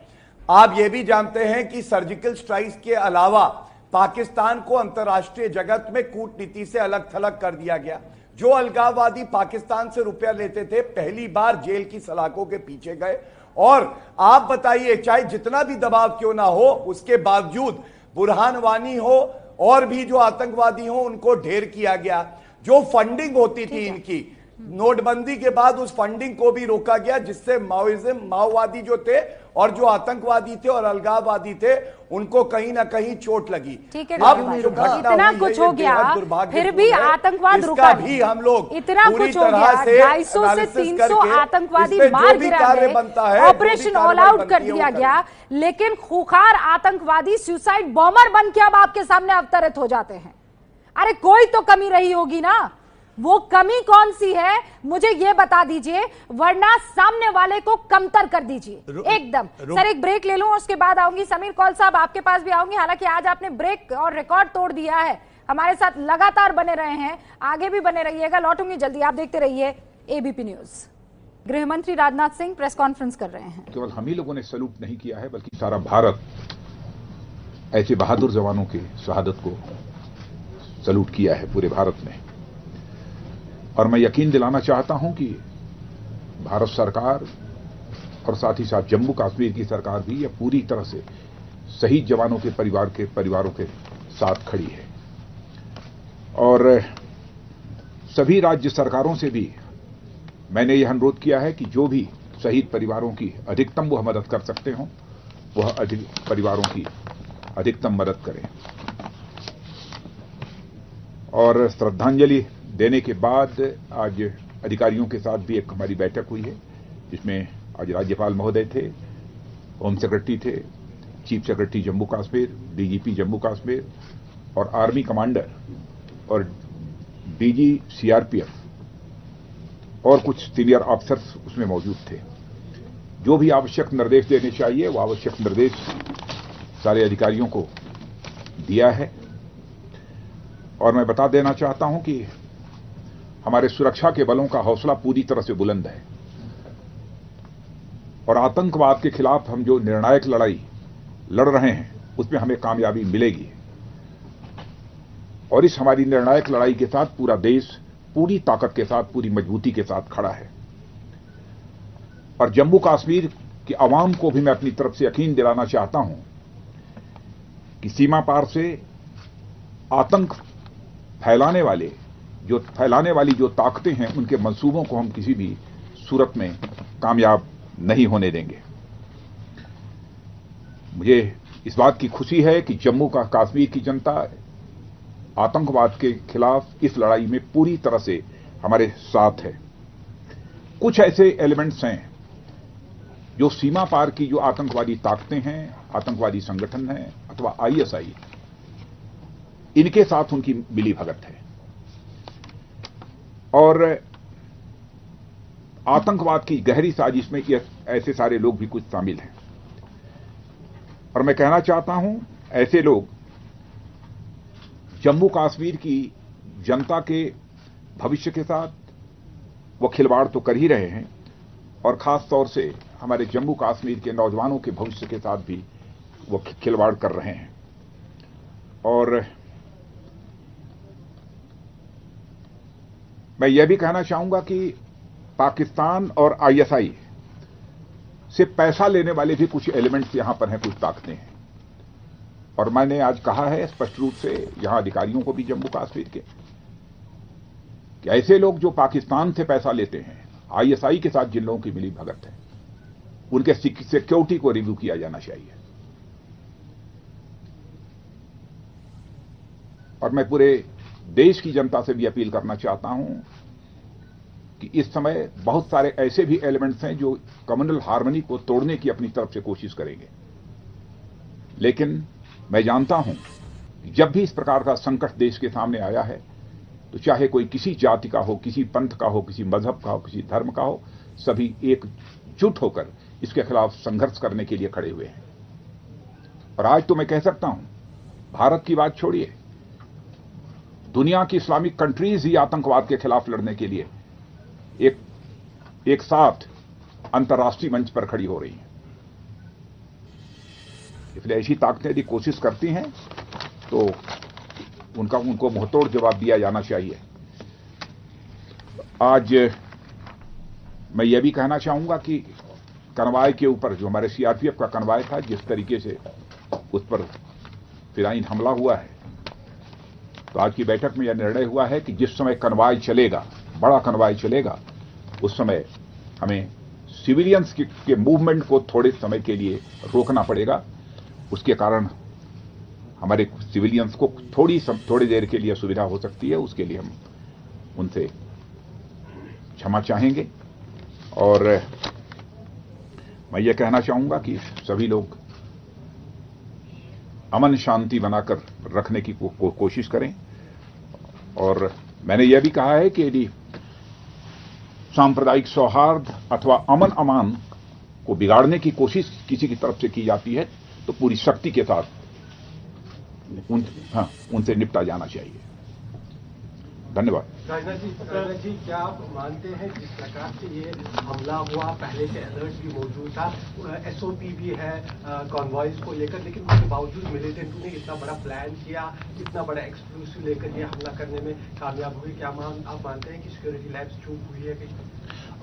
आप ये भी जानते हैं कि सर्जिकल स्ट्राइक के अलावा पाकिस्तान को अंतर्राष्ट्रीय जगत में कूटनीति से अलग थलग कर दिया गया। जो अलगाववादी पाकिस्तान से रुपया लेते थे, पहली बार जेल की सलाखों के पीछे गए। और आप बताइए, चाहे जितना भी दबाव क्यों ना हो, उसके बावजूद बुरहान वानी हो और भी जो आतंकवादी हो, उनको ढेर किया गया। जो फंडिंग होती थी इनकी, नोटबंदी के बाद उस फंडिंग को भी रोका गया, जिससे माओवादी जो थे और जो आतंकवादी थे और अलगाववादी थे उनको कहीं ना कहीं चोट लगी। ठीक है, अब जो घटना इतना हुई कुछ है, हो गया, फिर भी आतंकवाद रुका भी हम लोग इतना कुछ हो गया, 250 से 300 आतंकवादी मार गिरा गए, ऑपरेशन ऑल आउट कर दिया गया, लेकिन खूंखार आतंकवादी सुसाइड बॉम्बर बन के अब आपके सामने अवतरित हो जाते हैं। अरे कोई तो कमी रही होगी ना, वो कमी कौन सी है मुझे ये बता दीजिए, वरना सामने वाले को कमतर कर दीजिए एकदम। सर एक ब्रेक ले लूं, उसके बाद आऊंगी। समीर कौल साहब आपके पास भी आऊंगी। हालांकि आज आपने ब्रेक और रिकॉर्ड तोड़ दिया है, हमारे साथ लगातार बने रहे हैं, आगे भी बने रहिएगा। लौटूंगी जल्दी, आप देखते रहिए एबीपी न्यूज। गृह मंत्री राजनाथ सिंह प्रेस कॉन्फ्रेंस कर रहे हैं। केवल हम ही लोगों ने सैल्यूट नहीं किया है, बल्कि सारा भारत ऐसे बहादुर जवानों की शहादत को सैल्यूट किया है पूरे भारत ने। और मैं यकीन दिलाना चाहता हूं कि भारत सरकार और साथ ही साथ जम्मू कश्मीर की सरकार भी यह पूरी तरह से शहीद जवानों के परिवारों के साथ खड़ी है। और सभी राज्य सरकारों से भी मैंने यह अनुरोध किया है कि जो भी शहीद परिवारों की अधिकतम वह मदद कर सकते हों, वह परिवारों की अधिकतम मदद करें। और श्रद्धांजलि देने के बाद आज अधिकारियों के साथ भी एक हमारी बैठक हुई है, जिसमें आज राज्यपाल महोदय थे, होम सेक्रेटरी थे, chief secretary Jammu Kashmir, DGP Jammu Kashmir और आर्मी कमांडर और डीजी सीआरपीएफ और कुछ सीनियर ऑफिसर्स उसमें मौजूद थे। जो भी आवश्यक निर्देश देने चाहिए वो आवश्यक निर्देश सारे अधिकारियों को दिया है। और मैं बता देना चाहता हूं कि हमारे सुरक्षा के बलों का हौसला पूरी तरह से बुलंद है और आतंकवाद के खिलाफ हम जो निर्णायक लड़ाई लड़ रहे हैं उसमें हमें कामयाबी मिलेगी। और इस हमारी निर्णायक लड़ाई के साथ पूरा देश पूरी ताकत के साथ, पूरी मजबूती के साथ खड़ा है। और जम्मू कश्मीर की आवाम को भी मैं अपनी तरफ से यकीन दिलाना चाहता हूं कि सीमा पार से आतंक फैलाने वाली जो ताकतें हैं, उनके मंसूबों को हम किसी भी सूरत में कामयाब नहीं होने देंगे। मुझे इस बात की खुशी है कि जम्मू का कश्मीर की जनता आतंकवाद के खिलाफ इस लड़ाई में पूरी तरह से हमारे साथ है। कुछ ऐसे एलिमेंट्स हैं जो सीमा पार की जो आतंकवादी ताकतें हैं, आतंकवादी संगठन हैं अथवा आईएसआई, इनके साथ उनकी मिली भगत है। और आतंकवाद की गहरी साजिश में ऐसे सारे लोग भी कुछ शामिल हैं। और मैं कहना चाहता हूं, ऐसे लोग जम्मू कश्मीर की जनता के भविष्य के साथ वो खिलवाड़ तो कर ही रहे हैं और खास तौर से हमारे जम्मू कश्मीर के नौजवानों के भविष्य के साथ भी वो खिलवाड़ कर रहे हैं। और मैं यह भी कहना चाहूंगा कि पाकिस्तान और आईएसआई से पैसा लेने वाले भी कुछ एलिमेंट्स यहां पर हैं, कुछ ताकतें हैं। और मैंने आज कहा है स्पष्ट रूप से यहां अधिकारियों को भी जम्मू कश्मीर के कि ऐसे लोग जो पाकिस्तान से पैसा लेते हैं, आईएसआई के साथ जिन लोगों की मिली भगत है, उनके सिक्योरिटी को रिव्यू किया जाना चाहिए। और मैं पूरे देश की जनता से भी अपील करना चाहता हूं कि इस समय बहुत सारे ऐसे भी एलिमेंट्स हैं जो कम्युनल हार्मनी को तोड़ने की अपनी तरफ से कोशिश करेंगे। लेकिन मैं जानता हूं कि जब भी इस प्रकार का संकट देश के सामने आया है, तो चाहे कोई किसी जाति का हो, किसी पंथ का हो, किसी मजहब का हो, किसी धर्म का हो, सभी एकजुट होकर इसके खिलाफ संघर्ष करने के लिए खड़े हुए हैं। और आज तो मैं कह सकता हूं, भारत की बात छोड़िए, दुनिया की इस्लामिक कंट्रीज ही आतंकवाद के खिलाफ लड़ने के लिए एक साथ अंतर्राष्ट्रीय मंच पर खड़ी हो रही हैं। इसलिए ऐसी ताकतें यदि कोशिश करती हैं तो उनको मुंहतोड़ जवाब दिया जाना चाहिए। आज मैं यह भी कहना चाहूंगा कि कनवाय के ऊपर जो हमारे सीआरपीएफ का कनवाय था, जिस तरीके से उस पर फिराइन हमला हुआ है, तो आज की बैठक में यह निर्णय हुआ है कि जिस समय कनवाय चलेगा बड़ा कन्वाय चलेगा उस समय हमें सिविलियंस के मूवमेंट को थोड़े समय के लिए रोकना पड़ेगा। उसके कारण हमारे सिविलियंस को थोड़ी देर के लिए सुविधा हो सकती है, उसके लिए हम उनसे क्षमा चाहेंगे। और मैं ये कहना चाहूंगा कि सभी लोग अमन शांति बनाकर रखने की कोशिश करें। और मैंने यह भी कहा है कि यदि सांप्रदायिक सौहार्द अथवा अमन अमान को बिगाड़ने की कोशिश किसी की तरफ से की जाती है तो पूरी शक्ति के साथ उनसे निपटा जाना चाहिए। धन्यवाद। राजनाथ जी, क्या आप मानते हैं जिस प्रकार से ये हमला हुआ, पहले से अलर्ट भी मौजूद था, एसओपी भी है कॉन्वॉयज को लेकर, लेकिन उसके बावजूद मिलिटेंट ने इतना बड़ा प्लान किया, इतना बड़ा एक्सप्लोसिव लेकर ये हमला करने में कामयाब हुई? क्या आप मानते हैं कि सिक्योरिटी लैब्स चूक हुई है कहीं?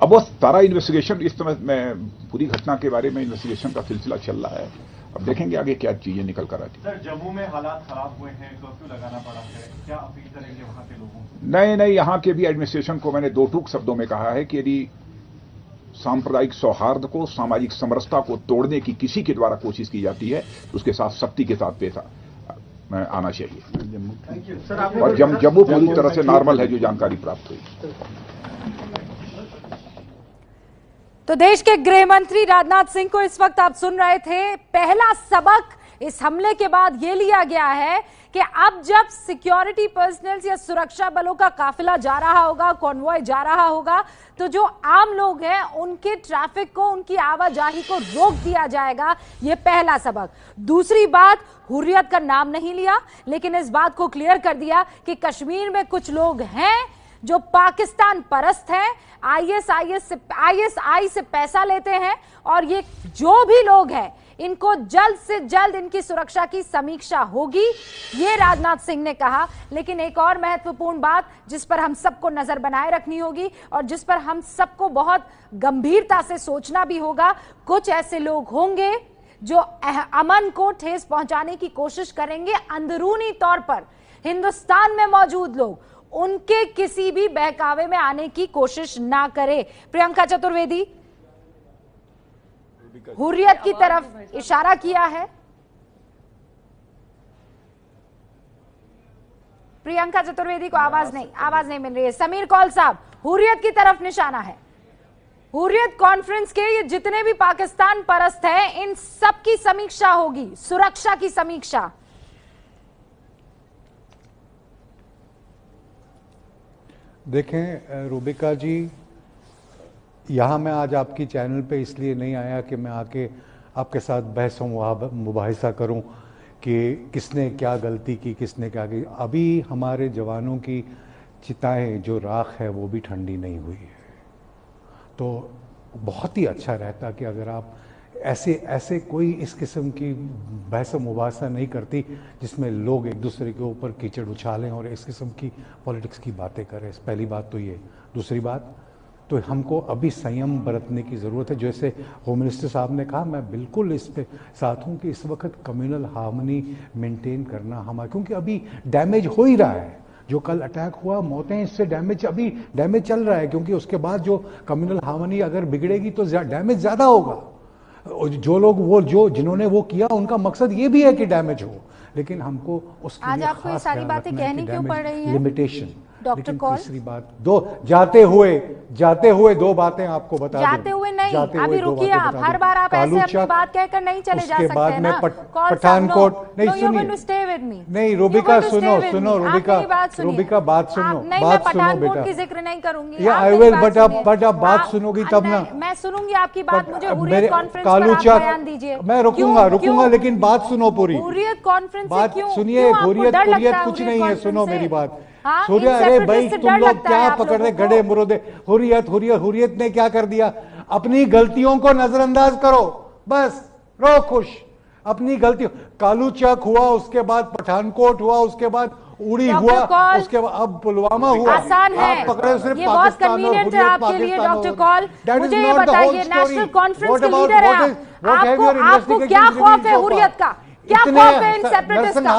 अब वो सारा इन्वेस्टिगेशन, इस समय में पूरी घटना के बारे में इन्वेस्टिगेशन का सिलसिला चल रहा है। अब देखेंगे आगे क्या चीजें निकल कर आती। सर, जम्मू में हालात खराब हुए हैं, कर्फ्यू लगाना पड़ा है, क्या अपील करेंगे वहां के लोगों को? नहीं, यहाँ के भी एडमिनिस्ट्रेशन को मैंने दो टूक शब्दों में कहा है कि यदि सांप्रदायिक सौहार्द को, सामाजिक समरसता को तोड़ने की किसी के द्वारा कोशिश की जाती है तो उसके साथ सख्ती के साथ पेश आना चाहिए। और जम्मू पूरी तरह से नॉर्मल है, जो जानकारी प्राप्त हुई। तो देश के गृह मंत्री राजनाथ सिंह को इस वक्त आप सुन रहे थे। पहला सबक इस हमले के बाद ये लिया गया है कि अब जब सिक्योरिटी पर्सनल या सुरक्षा बलों का काफिला जा रहा होगा, कॉन्वॉय जा रहा होगा, तो जो आम लोग हैं उनके ट्रैफिक को, उनकी आवाजाही को रोक दिया जाएगा। ये पहला सबक। दूसरी बात, हुर्रियत का नाम नहीं लिया, लेकिन इस बात को क्लियर कर दिया कि कश्मीर में कुछ लोग हैं जो पाकिस्तान परस्त हैं, आईएसआई से पैसा लेते हैं, और ये जो भी लोग हैं इनको जल्द से जल्द इनकी सुरक्षा की समीक्षा होगी, ये राजनाथ सिंह ने कहा। लेकिन एक और महत्वपूर्ण बात जिस पर हम सबको नजर बनाए रखनी होगी और जिस पर हम सबको बहुत गंभीरता से सोचना भी होगा, कुछ ऐसे लोग होंगे जो अमन को ठेस पहुंचाने की कोशिश करेंगे। अंदरूनी तौर पर हिंदुस्तान में मौजूद लोग, उनके किसी भी बहकावे में आने की कोशिश ना करे। प्रियंका चतुर्वेदी, हुर्रियत की तरफ इशारा किया है। प्रियंका चतुर्वेदी को आवाज नहीं मिल रही है। समीर कौल साहब, हुर्रियत की तरफ निशाना है। हुर्रियत कॉन्फ्रेंस के ये जितने भी पाकिस्तान परस्त हैं, इन सब की समीक्षा होगी, सुरक्षा की समीक्षा। देखें रूबिका जी, यहाँ मैं आज आपकी चैनल पे इसलिए नहीं आया कि मैं आके आपके साथ बहस मुबाहिसा करूँ कि किसने क्या गलती की, किसने क्या की। अभी हमारे जवानों की चिताएं, जो राख है, वो भी ठंडी नहीं हुई है। तो बहुत ही अच्छा रहता कि अगर आप ऐसे कोई इस किस्म की बहस मुबाहिसा नहीं करती जिसमें लोग एक दूसरे के ऊपर कीचड़ उछालें और इस किस्म की पॉलिटिक्स की बातें करें। पहली बात तो ये। दूसरी बात, तो हमको अभी संयम बरतने की ज़रूरत है। जैसे होम मिनिस्टर साहब ने कहा, मैं बिल्कुल इस पे साथ हूँ कि इस वक्त कम्युनल हार्मनी मेंटेन करना हमारा, क्योंकि अभी डैमेज हो ही रहा है। जो कल अटैक हुआ, मौतें, इससे अभी डैमेज चल रहा है, क्योंकि उसके बाद जो कम्युनल हार्मनी अगर बिगड़ेगी तो डैमेज ज़्यादा होगा। जो लोग जिन्होंने वो किया, उनका मकसद ये भी है कि डैमेज हो, लेकिन हमको उसके आज लिए आपको ये सारी बातें कहनी क्यों पड़ रही हैं? लिमिटेशन। डॉक्टर कौल, तीसरी बात, जाते हुए दो बातें आपको बता दूं। जाते हुए नहीं, अभी रुकिए आप। हर बार आप ऐसे अपनी बात कहकर नहीं चले जा सकते बाद ना। पठानकोट नहीं, सुनिए नहीं, रूबिका सुनो रूबिका बात सुनो बेटा, की जिक्र नहीं करूंगी। आई विल, बट आप बात सुनोगी तब ना। मैं सुनूंगी आपकी बात। मुझे हुर्रियत कॉन्फ्रेंस पर आप बयान दीजिए। मैं रुकूंगा, लेकिन बात सुनो पूरी। हुर्रियत कॉन्फ्रेंस बात सुनिए, हुर्रियत कुछ नहीं है, सुनो मेरी बात। सूर्य, अरे भाई तुम लोग क्या पकड़ रहे गड़े मुरोदे। हुर्रियत ने क्या कर दिया? अपनी गलतियों को नजरअंदाज करो, बस रहो खुश। अपनी गलतियों, कालू चक हुआ, उसके बाद पठानकोट हुआ, उसके बाद उड़ी हुआ, उसके बाद अब पुलवामा हुआ। आसान है, आप पकड़े सिर्फ ये बहुत कन्वीनियंट है आपके लिए डॉक्टर कॉल। मुझे ये बताइए, नेशनल कॉन्फ्रेंस के लीडर हैं आप, आपको क्या खौफ है हुर्रियत का? क्या खौफ है इन सेपरेटिस्ट का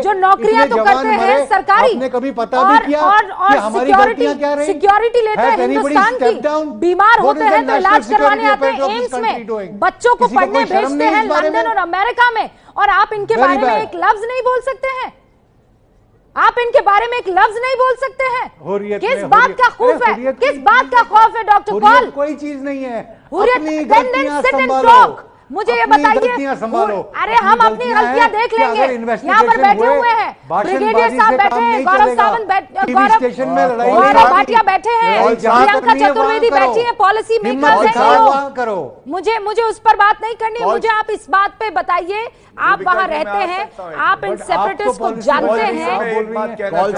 जो नौकरियां तो करते हैं सरकारी, आपने कभी पता भी किया कि हमारी गलतियां क्या रही? सिक्योरिटी लेते हैं हिंदुस्तान की, बीमार होते हैं तो इलाज करवाने आते हैं एम्स में, बच्चों को पढ़ने भेजते हैं लंदन और अमेरिका में, और आप इनके बारे में एक लफ्ज नहीं बोल सकते हैं? आप इनके बारे में एक लफ्ज नहीं बोल सकते हैं? किस बात का खौफ है? किस बात का खौफ है डॉक्टर पॉल? कोई चीज नहीं है। मुझे ये बताइए, अरे हम अपनी गलतियां देख लेंगे। यहाँ पर बैठे हुए हैं ब्रिगेडियर साहब बैठे हैं, गौरव सावंत, गौरव भाटिया बैठे हैं, प्रियंका चतुर्वेदी बैठी है, पॉलिसी मेकर्स हैं। मुझे उस पर बात नहीं करनी, मुझे आप इस बात पे बताइए, आप वहां रहते हैं, आप इन सेपरेटिस्ट को जानते हैं। कौल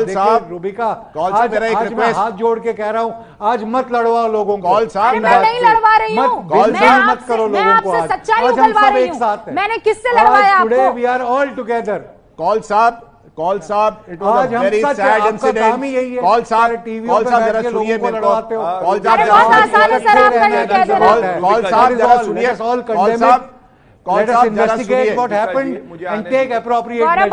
साहब रूबिका, आज मैं हाथ जोड़ के कह रहा हूं, आज मत लड़वाओ लोगों को। मैं नहीं लड़वा रही हूँ, मैं आपसे सच्चाई उगलवा रही हूँ। मैंने किससे लड़वाया आपको? We are all together. Kaul साहब, it was a very sad incident. Kaul साहब जरा सुनिए मेरे को। कौल साहब जरा सुनिए। कौल साहब investigate what happened and take appropriate measures.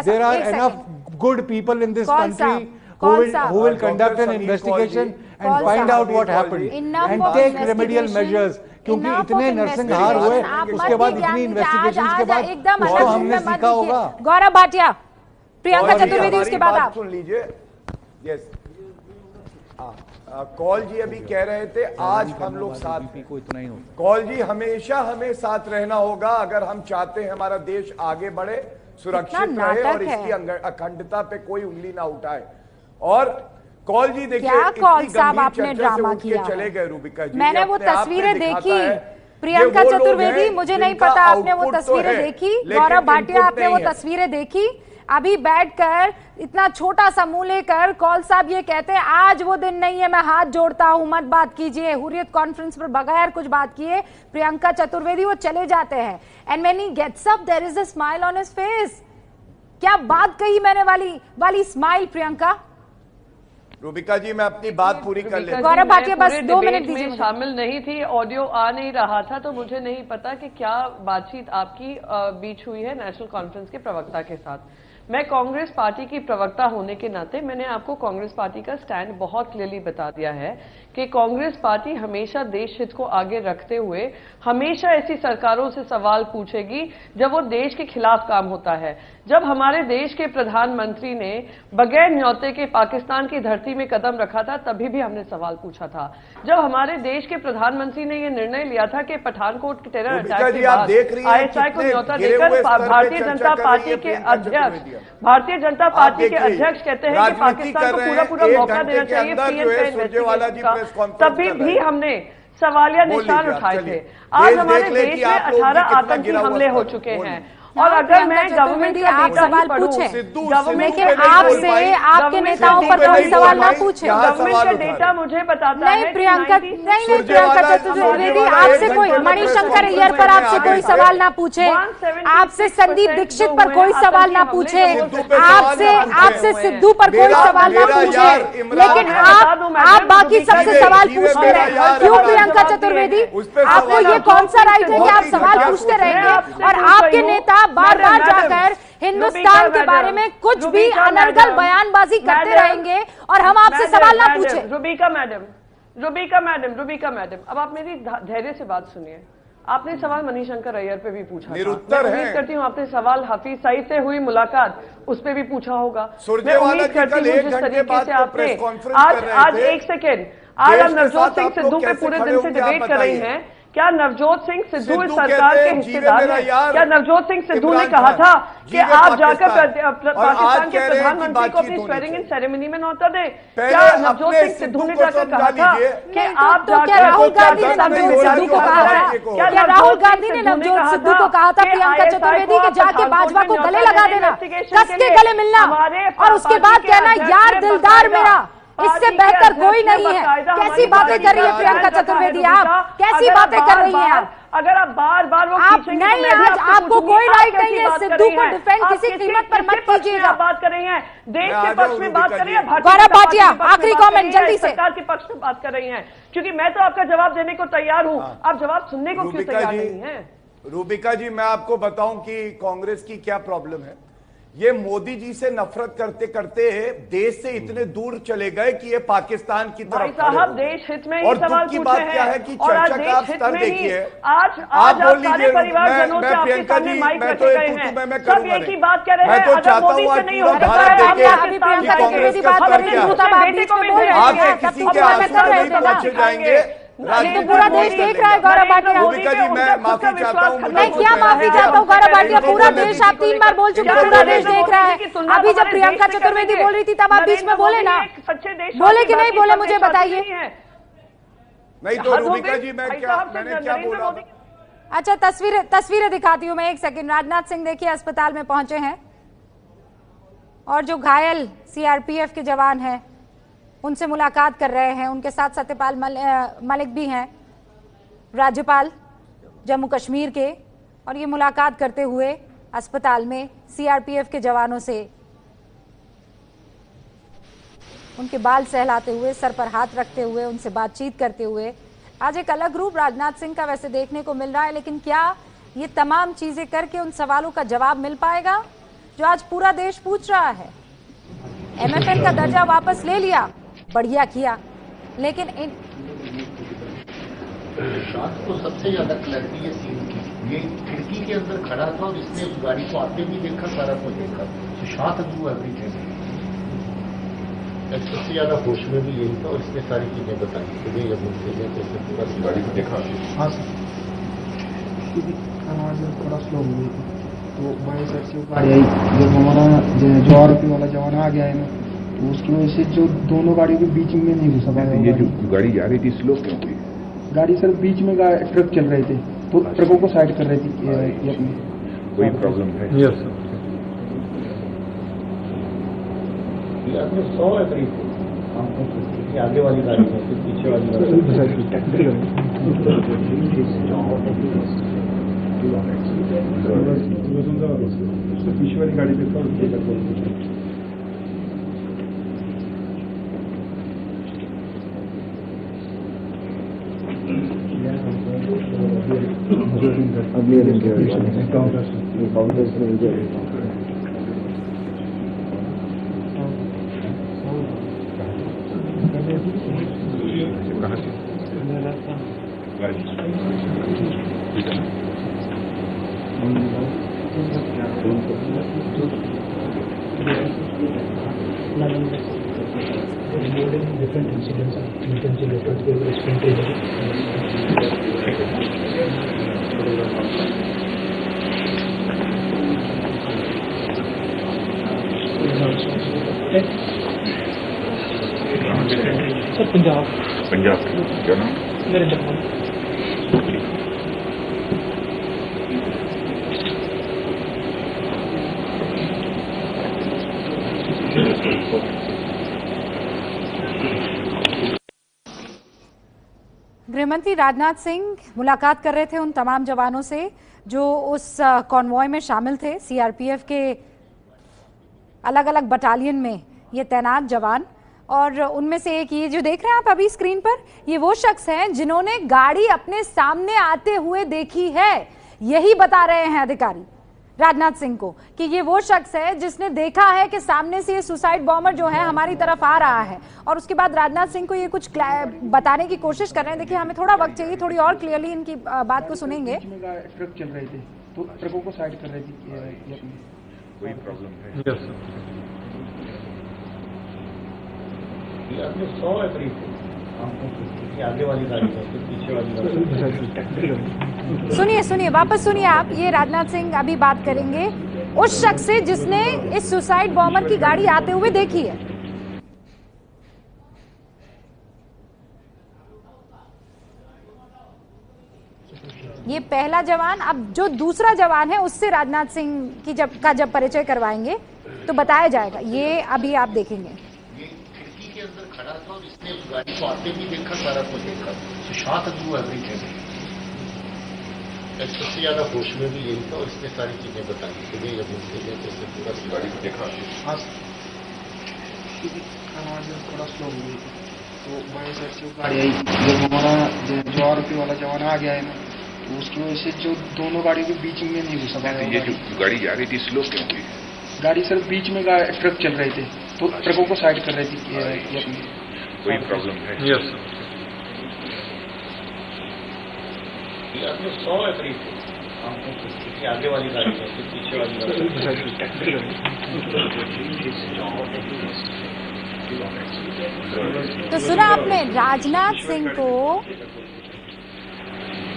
There are enough good people in this country who will conduct an investigation and find out what happened and take remedial measures. क्योंकि इतने नरसंहार हुए, उसके बाद इतनी इन्वेस्टिगेशंस के बाद कुछ तो हमने सीखा होगा। गौरव भाटिया, प्रियंका चतुर्वेदी, उसके बाद आप सुन लीजिए। यस, कौल जी अभी कह रहे थे आज हम लोग साथ को इतना ही हो। कौल जी, हमेशा हमें साथ रहना होगा अगर हम चाहते हैं हमारा देश आगे बढ़े, सुरक्षित रहे और इसकी अखंडता पे कोई उंगली ना उठाए। और कौल जी देखिए, कौल साहब आपने ड्रामा किया, चले गए रूबिका जी, मैंने वो तस्वीरें देखी। प्रियंका चतुर्वेदी, मुझे नहीं पता आपने वो तस्वीरें देखी। गौरव भाटिया, आपने वो तस्वीरें देखी? अभी बैठकर इतना छोटा सा मुंह लेकर कौल साहब ये कहते हैं आज वो दिन नहीं है, मैं हाथ जोड़ता हूं, मत बात कीजिए। हुर्रियत कॉन्फ्रेंस पर बगैर कुछ बात किए प्रियंका चतुर्वेदी वो चले जाते हैं। And when he gets up there is a smile on his face. क्या बात कही मैंने वाली स्माइल प्रियंका? रूबिका जी, मैं अपनी बात पूरी कर लेता हूं। गौरव भाटिया, बस 2 मिनट दीजिए। मैं शामिल नहीं थी, ऑडियो आ नहीं रहा था, तो मुझे नहीं पता कि क्या बातचीत आपकी बीच हुई है नेशनल कॉन्फ्रेंस के प्रवक्ता के साथ। मैं कांग्रेस पार्टी की प्रवक्ता होने के नाते मैंने आपको कांग्रेस पार्टी का स्टैंड बहुत क्लियरली बता दिया है कि कांग्रेस पार्टी हमेशा देश हित को आगे रखते हुए हमेशा ऐसी सरकारों से सवाल पूछेगी जब वो देश के खिलाफ काम होता है। जब हमारे देश के प्रधानमंत्री ने बगैर न्योते के पाकिस्तान की धरती में कदम रखा था, तभी भी हमने सवाल पूछा था। जब हमारे देश के प्रधानमंत्री ने यह निर्णय लिया था कि पठानकोट टेरर अटैक के बाद ISI को न्योता देकर भारतीय जनता पार्टी के अध्यक्ष कहते हैं कि पाकिस्तान को पूरा मौका देना चाहिए फ्री एंड फेयर इन्वेस्टिगेशन का, तभी भी हमने सवालिया निशान उठाए थे। आज हमारे देश में 18 आतंकी हमले हो चुके हैं। और अगर मैं गवर्नमेंट का आप सवाल पूछे, लेकिन आपसे आपके नेताओं पर कोई सवाल ना पूछे। गवर्नमेंट का डेटा मुझे बताता है। नहीं प्रियंका चतुर्वेदी, आपसे कोई मणिशंकर अय्यर पर आपसे कोई सवाल ना पूछे, आपसे संदीप दीक्षित पर कोई सवाल ना पूछे, आपसे सिद्धू पर कोई सवाल ना पूछे, लेकिन आप बाकी सबसे सवाल पूछते रहे। क्यों प्रियंका चतुर्वेदी, आपको ये कौन सा राइट है कि आप सवाल पूछते रहेंगे और आपके नेता बार बार जाकर हिंदुस्तान के बारे में कुछ भी अनर्गल बयानबाजी करते रहेंगे और हम आपसे सवाल ना पूछे? रूबिका मैडम, अब आप मेरी धैर्य से बात सुनिए। आपने सवाल मणिशंकर अय्यर पे भी पूछा, उम्मीद करती हूँ आपने सवाल हफीज सईद से हुई मुलाकात उस पे भी पूछा होगा। मैं उम्मीद करती हूँ जिस तरीके से आपने आज एक सेकेंड, आज आप नवजोत सिंह सिद्धू पे पूरे दिन से डिबेट कर रही हैं। क्या नवजोत सिंह सिद्धू इस सरकार के हिस्सेदार हैं? क्या नवजोत सिंह सिद्धू ने कहा था कि आप जाकर पाकिस्तान के प्रधानमंत्री को अपनी स्वेरिंग इन सेरेमनी में न्योता दें? क्या नवजोत सिंह सिद्धू ने जाकर कहा था कि आप जाकर राहुल गांधी ने नवजोत सिद्धू को कहा था? क्या राहुल गांधी ने नवजोत सिद्धू को कहा था प्रियंका चतुर्वेदी के जाके बाजवा को गले लगा देना, कस के गले मिलना और उसके बाद कहना यार दिलदार मेरा, इससे बेहतर कोई नहीं है? कैसी बातें कर रही है प्रियंका चतुर्वेदी, आप कैसी बातें कर रही हैं? आप अगर आप बार बार वो आप नहीं, आज आपको कोई राइट नहीं है सिद्धू को डिफेंड किसी कीमत पर मत कीजिएगा। बात कर रही हैं, देश के पक्ष में बात कर रही है, गौरव भाटिया आखिरी कमेंट जल्दी से। सरकार के पक्ष में बात कर रही हैं, क्योंकि मैं तो आपका जवाब देने को तैयार हूं, आप जवाब सुनने को क्यों तैयार नहीं है? रूबिका जी, मैं आपको बताऊं कि कांग्रेस की क्या प्रॉब्लम है। ये मोदी जी से नफरत करते करते देश से इतने दूर चले गए कि ये पाकिस्तान की तरफ साहब देश हित में और दुख की बात क्या है कि चर्चा का आप स्तर देखिए। आप बोल लीजिए, मैं प्रियंका जी, मैं तो मैं करूंगा नहीं, मैं तो चाहता हूँ आज पूरा भारत देखे कि कांग्रेस का स्तर क्या है। आप किसी के आंसू नहीं पहुंचे जाएंगे, पूरा देश देख रहा है। गौरव भाटिया, रूबिका जी, मैं माफी चाहता हूँ। मैं क्या माफी चाहता हूँ गौरव भाटिया, पूरा देश, आप 3 बार बोल चुके हैं, पूरा देश देख रहा है। अभी जब प्रियंका चतुर्वेदी बोल रही थी तब आप बीच में बोले ना, बोले कि नहीं बोले, मुझे बताइए। नहीं तो रूबिका जी, मैंने क्या बोला? अच्छा, तस्वीरें दिखाती हूँ मैं, एक सेकंड। राजनाथ सिंह देखिए अस्पताल में पहुंचे हैं और जो घायल सीआरपीएफ के जवान हैं उनसे मुलाकात कर रहे हैं। उनके साथ सत्यपाल मलिक भी हैं, राज्यपाल जम्मू कश्मीर के, और ये मुलाकात करते हुए अस्पताल में सीआरपीएफ के जवानों से उनके बाल सहलाते हुए, सर पर हाथ रखते हुए, उनसे बातचीत करते हुए। आज एक अलग रूप राजनाथ सिंह का वैसे देखने को मिल रहा है, लेकिन क्या ये तमाम चीजें करके उन सवालों का जवाब मिल पाएगा जो आज पूरा देश पूछ रहा है? एमएफएन का दर्जा वापस ले लिया, बढ़िया किया, लेकिन शाद को सबसे ज्यादा क्लैरिटी ये सीन की, ये खिड़की के अंदर खड़ा था और इसने उस गाड़ी को आते भी देखा, सारा को देखा, तो शाद डू एवरीथिंग। सबसे ज्यादा होश में भी यही था और इसने सारी चीजें बताई कि ये जब मुझसे जैसे पूरा गाड़ी को देखा। हाँ सर, आवाज थोड़ा स्लो हो गई थी, तो बाएं साइड से गाड़ी आई, जब हमारा जो आरोपी वाला जवान आ गया है ना, उसकी वजह से जो दोनों गाड़ियों के बीच में नहीं घुसा पाया। ये जो गाड़ी जा रही थी स्लो क्यों हुई? गाड़ी सर बीच में ट्रक चल रहे थे, तो ट्रकों को साइड कर रही थी ये अपनी। कोई प्रॉब्लम है? यस सर, आपने 100 करीब थे, आगे वाली गाड़ी है, फिर पीछे वाली पीछे वाली गाड़ी पे different incidents of intensive Punjab क्या नाम? नरेंद्र मोदी। गृहमंत्री राजनाथ सिंह मुलाकात कर रहे थे उन तमाम जवानों से जो उस कॉन्वॉय में शामिल थे, सीआरपीएफ के अलग अलग बटालियन में ये तैनात जवान। और उनमें से एक, ये जो देख रहे हैं आप अभी स्क्रीन पर, ये वो शख्स हैं जिन्होंने गाड़ी अपने सामने आते हुए देखी है। यही बता रहे हैं अधिकारी राजनाथ सिंह को कि ये वो शख्स है जिसने देखा है कि सामने से ये सुसाइड बॉम्बर जो है हमारी तरफ आ रहा है। और उसके बाद राजनाथ सिंह को ये कुछ बताने की कोशिश कर रहे हैं। देखिए, हमें थोड़ा वक्त चाहिए, थोड़ी और क्लियरली इनकी बात को सुनेंगे। ट्रक चल रहे थे, तो ट्रकों को साइड कर रही थी। कोई प्रॉब्लम है? यस सर, आपने 100 करीब थे, आगे वाली गाड़ी है, फिर पीछे वाली गाड़ी। सुनिए सुनिए, वापस सुनिए आप। ये राजनाथ सिंह अभी बात करेंगे उस शख्स से जिसने इस सुसाइड बॉम्बर की गाड़ी आते हुए देखी है। ये पहला जवान, अब जो दूसरा जवान है उससे राजनाथ सिंह की जब परिचय करवाएंगे तो बताया जाएगा। ये अभी आप देखेंगे। ये खिड़की के अंदर खड़ा था और इसने गाड़ी को आते भी देखा, सारा को देखा, तो शॉट डू एवरीथिंग। सबसे ज्यादा होश में भी यही था और इसने सारी चीजें बताई सुबह जब उनसे पूरा गाड़ी को देखा। हाँ थोड़ा स्लो हो गई तो बाई साइड से गाड़ी आई, जब हमारा जो आरोपी वाला जवान आ गया है ना, तो उसकी वजह से जो दोनों गाड़ियों के बीच में नहीं घुसा पाया। ये जो गाड़ी जा रही थी स्लो क्यों हुई? गाड़ी सर बीच में ट्रक चल रहे थे तो ट्रकों को साइड कर रही थी। कोई प्रॉब्लम है? यस आपने 100 है करीब आगे वाली गाड़ी है पीछे वाली गाड़ी। तो सुना आपने, राजनाथ सिंह को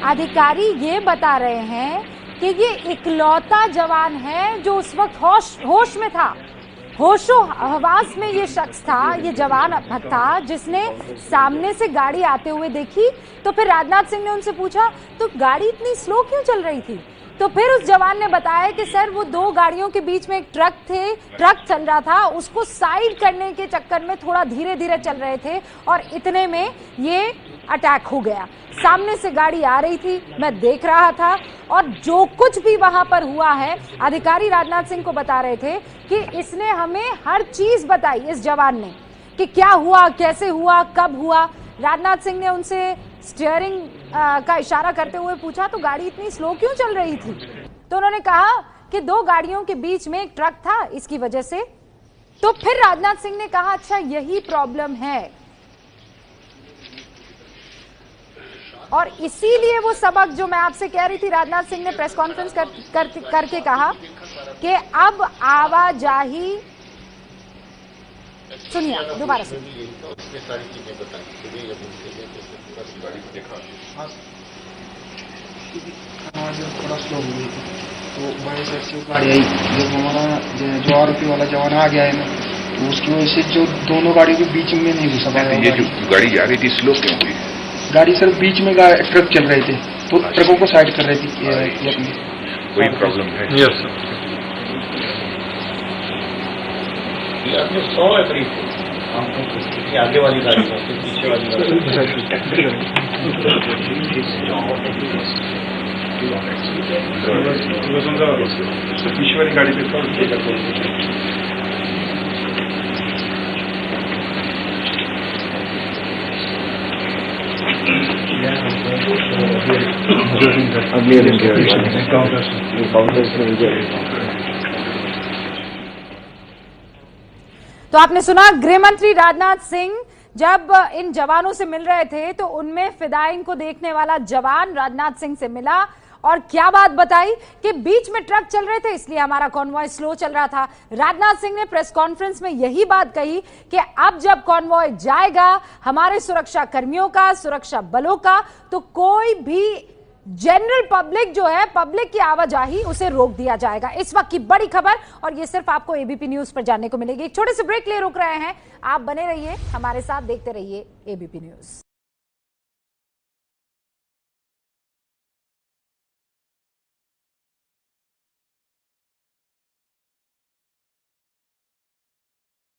अधिकारी ये बता रहे हैं कि ये इकलौता जवान है जो उस वक्त होश में था, होशो हवास में ये शख्स था, ये जवान था जिसने सामने से गाड़ी आते हुए देखी। तो फिर राजनाथ सिंह ने उनसे पूछा तो गाड़ी इतनी स्लो क्यों चल रही थी? तो फिर उस जवान ने बताया कि सर वो दो गाड़ियों के बीच में एक ट्रक चल रहा था, उसको साइड करने के चक्कर में थोड़ा धीरे धीरे चल रहे थे और इतने में ये अटैक हो गया। सामने से गाड़ी आ रही थी, मैं देख रहा था और जो कुछ भी वहां पर हुआ है, अधिकारी राजनाथ सिंह को बता रहे थे कि इसने हमें हर चीज बताई, इस जवान ने, कि क्या हुआ, कैसे हुआ, कब हुआ। राजनाथ सिंह ने उनसे स्टीयरिंग का इशारा करते हुए पूछा तो गाड़ी इतनी स्लो क्यों चल रही थी? तो उन्होंने कहा कि दो गाड़ियों के बीच में एक ट्रक था, इसकी वजह से। तो फिर राजनाथ सिंह ने कहा अच्छा यही प्रॉब्लम है और इसीलिए वो सबक जो मैं आपसे कह रही थी, राजनाथ सिंह ने प्रेस कॉन्फ्रेंस करके कहा कि अब आवाजाही, सुनिए दोबारा सुनिए। सारी चीजें बताई सुबह जब उनसे पूरा गाड़ी को देखा। थोड़ा स्लो हो गई तो बाई साइड से गाड़ी आई, जब हमारा जो आरोपी वाला जवान आ गया है ना, तो उसकी वजह से जो दोनों गाड़ियों के बीच में नहीं घुसा पाया। ये जो गाड़ी जा रही थी स्लो क्यों हुई? गाड़ी सर बीच में ट्रक चल रहे थे तो ट्रकों को साइड कर रही थी। कोई प्रॉब्लम है? यस आपने 100 है करीब आगे वाली गाड़ी है पीछे वाली गाड़ी। पीछे वाली गाड़ी पे तो आपने सुना, गृह मंत्री राजनाथ सिंह जब इन जवानों से मिल रहे थे तो उनमें फिदाइंग को देखने वाला जवान राजनाथ सिंह से मिला और क्या बात बताई कि बीच में ट्रक चल रहे थे इसलिए हमारा कॉन्वॉय स्लो चल रहा था। राजनाथ सिंह ने प्रेस कॉन्फ्रेंस में यही बात कही कि अब जब कॉन्वॉय जाएगा हमारे सुरक्षा कर्मियों का, सुरक्षा बलों का, तो कोई भी जनरल पब्लिक जो है, पब्लिक की आवाजाही, उसे रोक दिया जाएगा। इस वक्त की बड़ी खबर, और ये सिर्फ आपको एबीपी न्यूज पर जानने को मिलेगी। एक छोटे से ब्रेक ले रुक रहे हैं, आप बने रहिए हमारे साथ, देखते रहिए एबीपी न्यूज।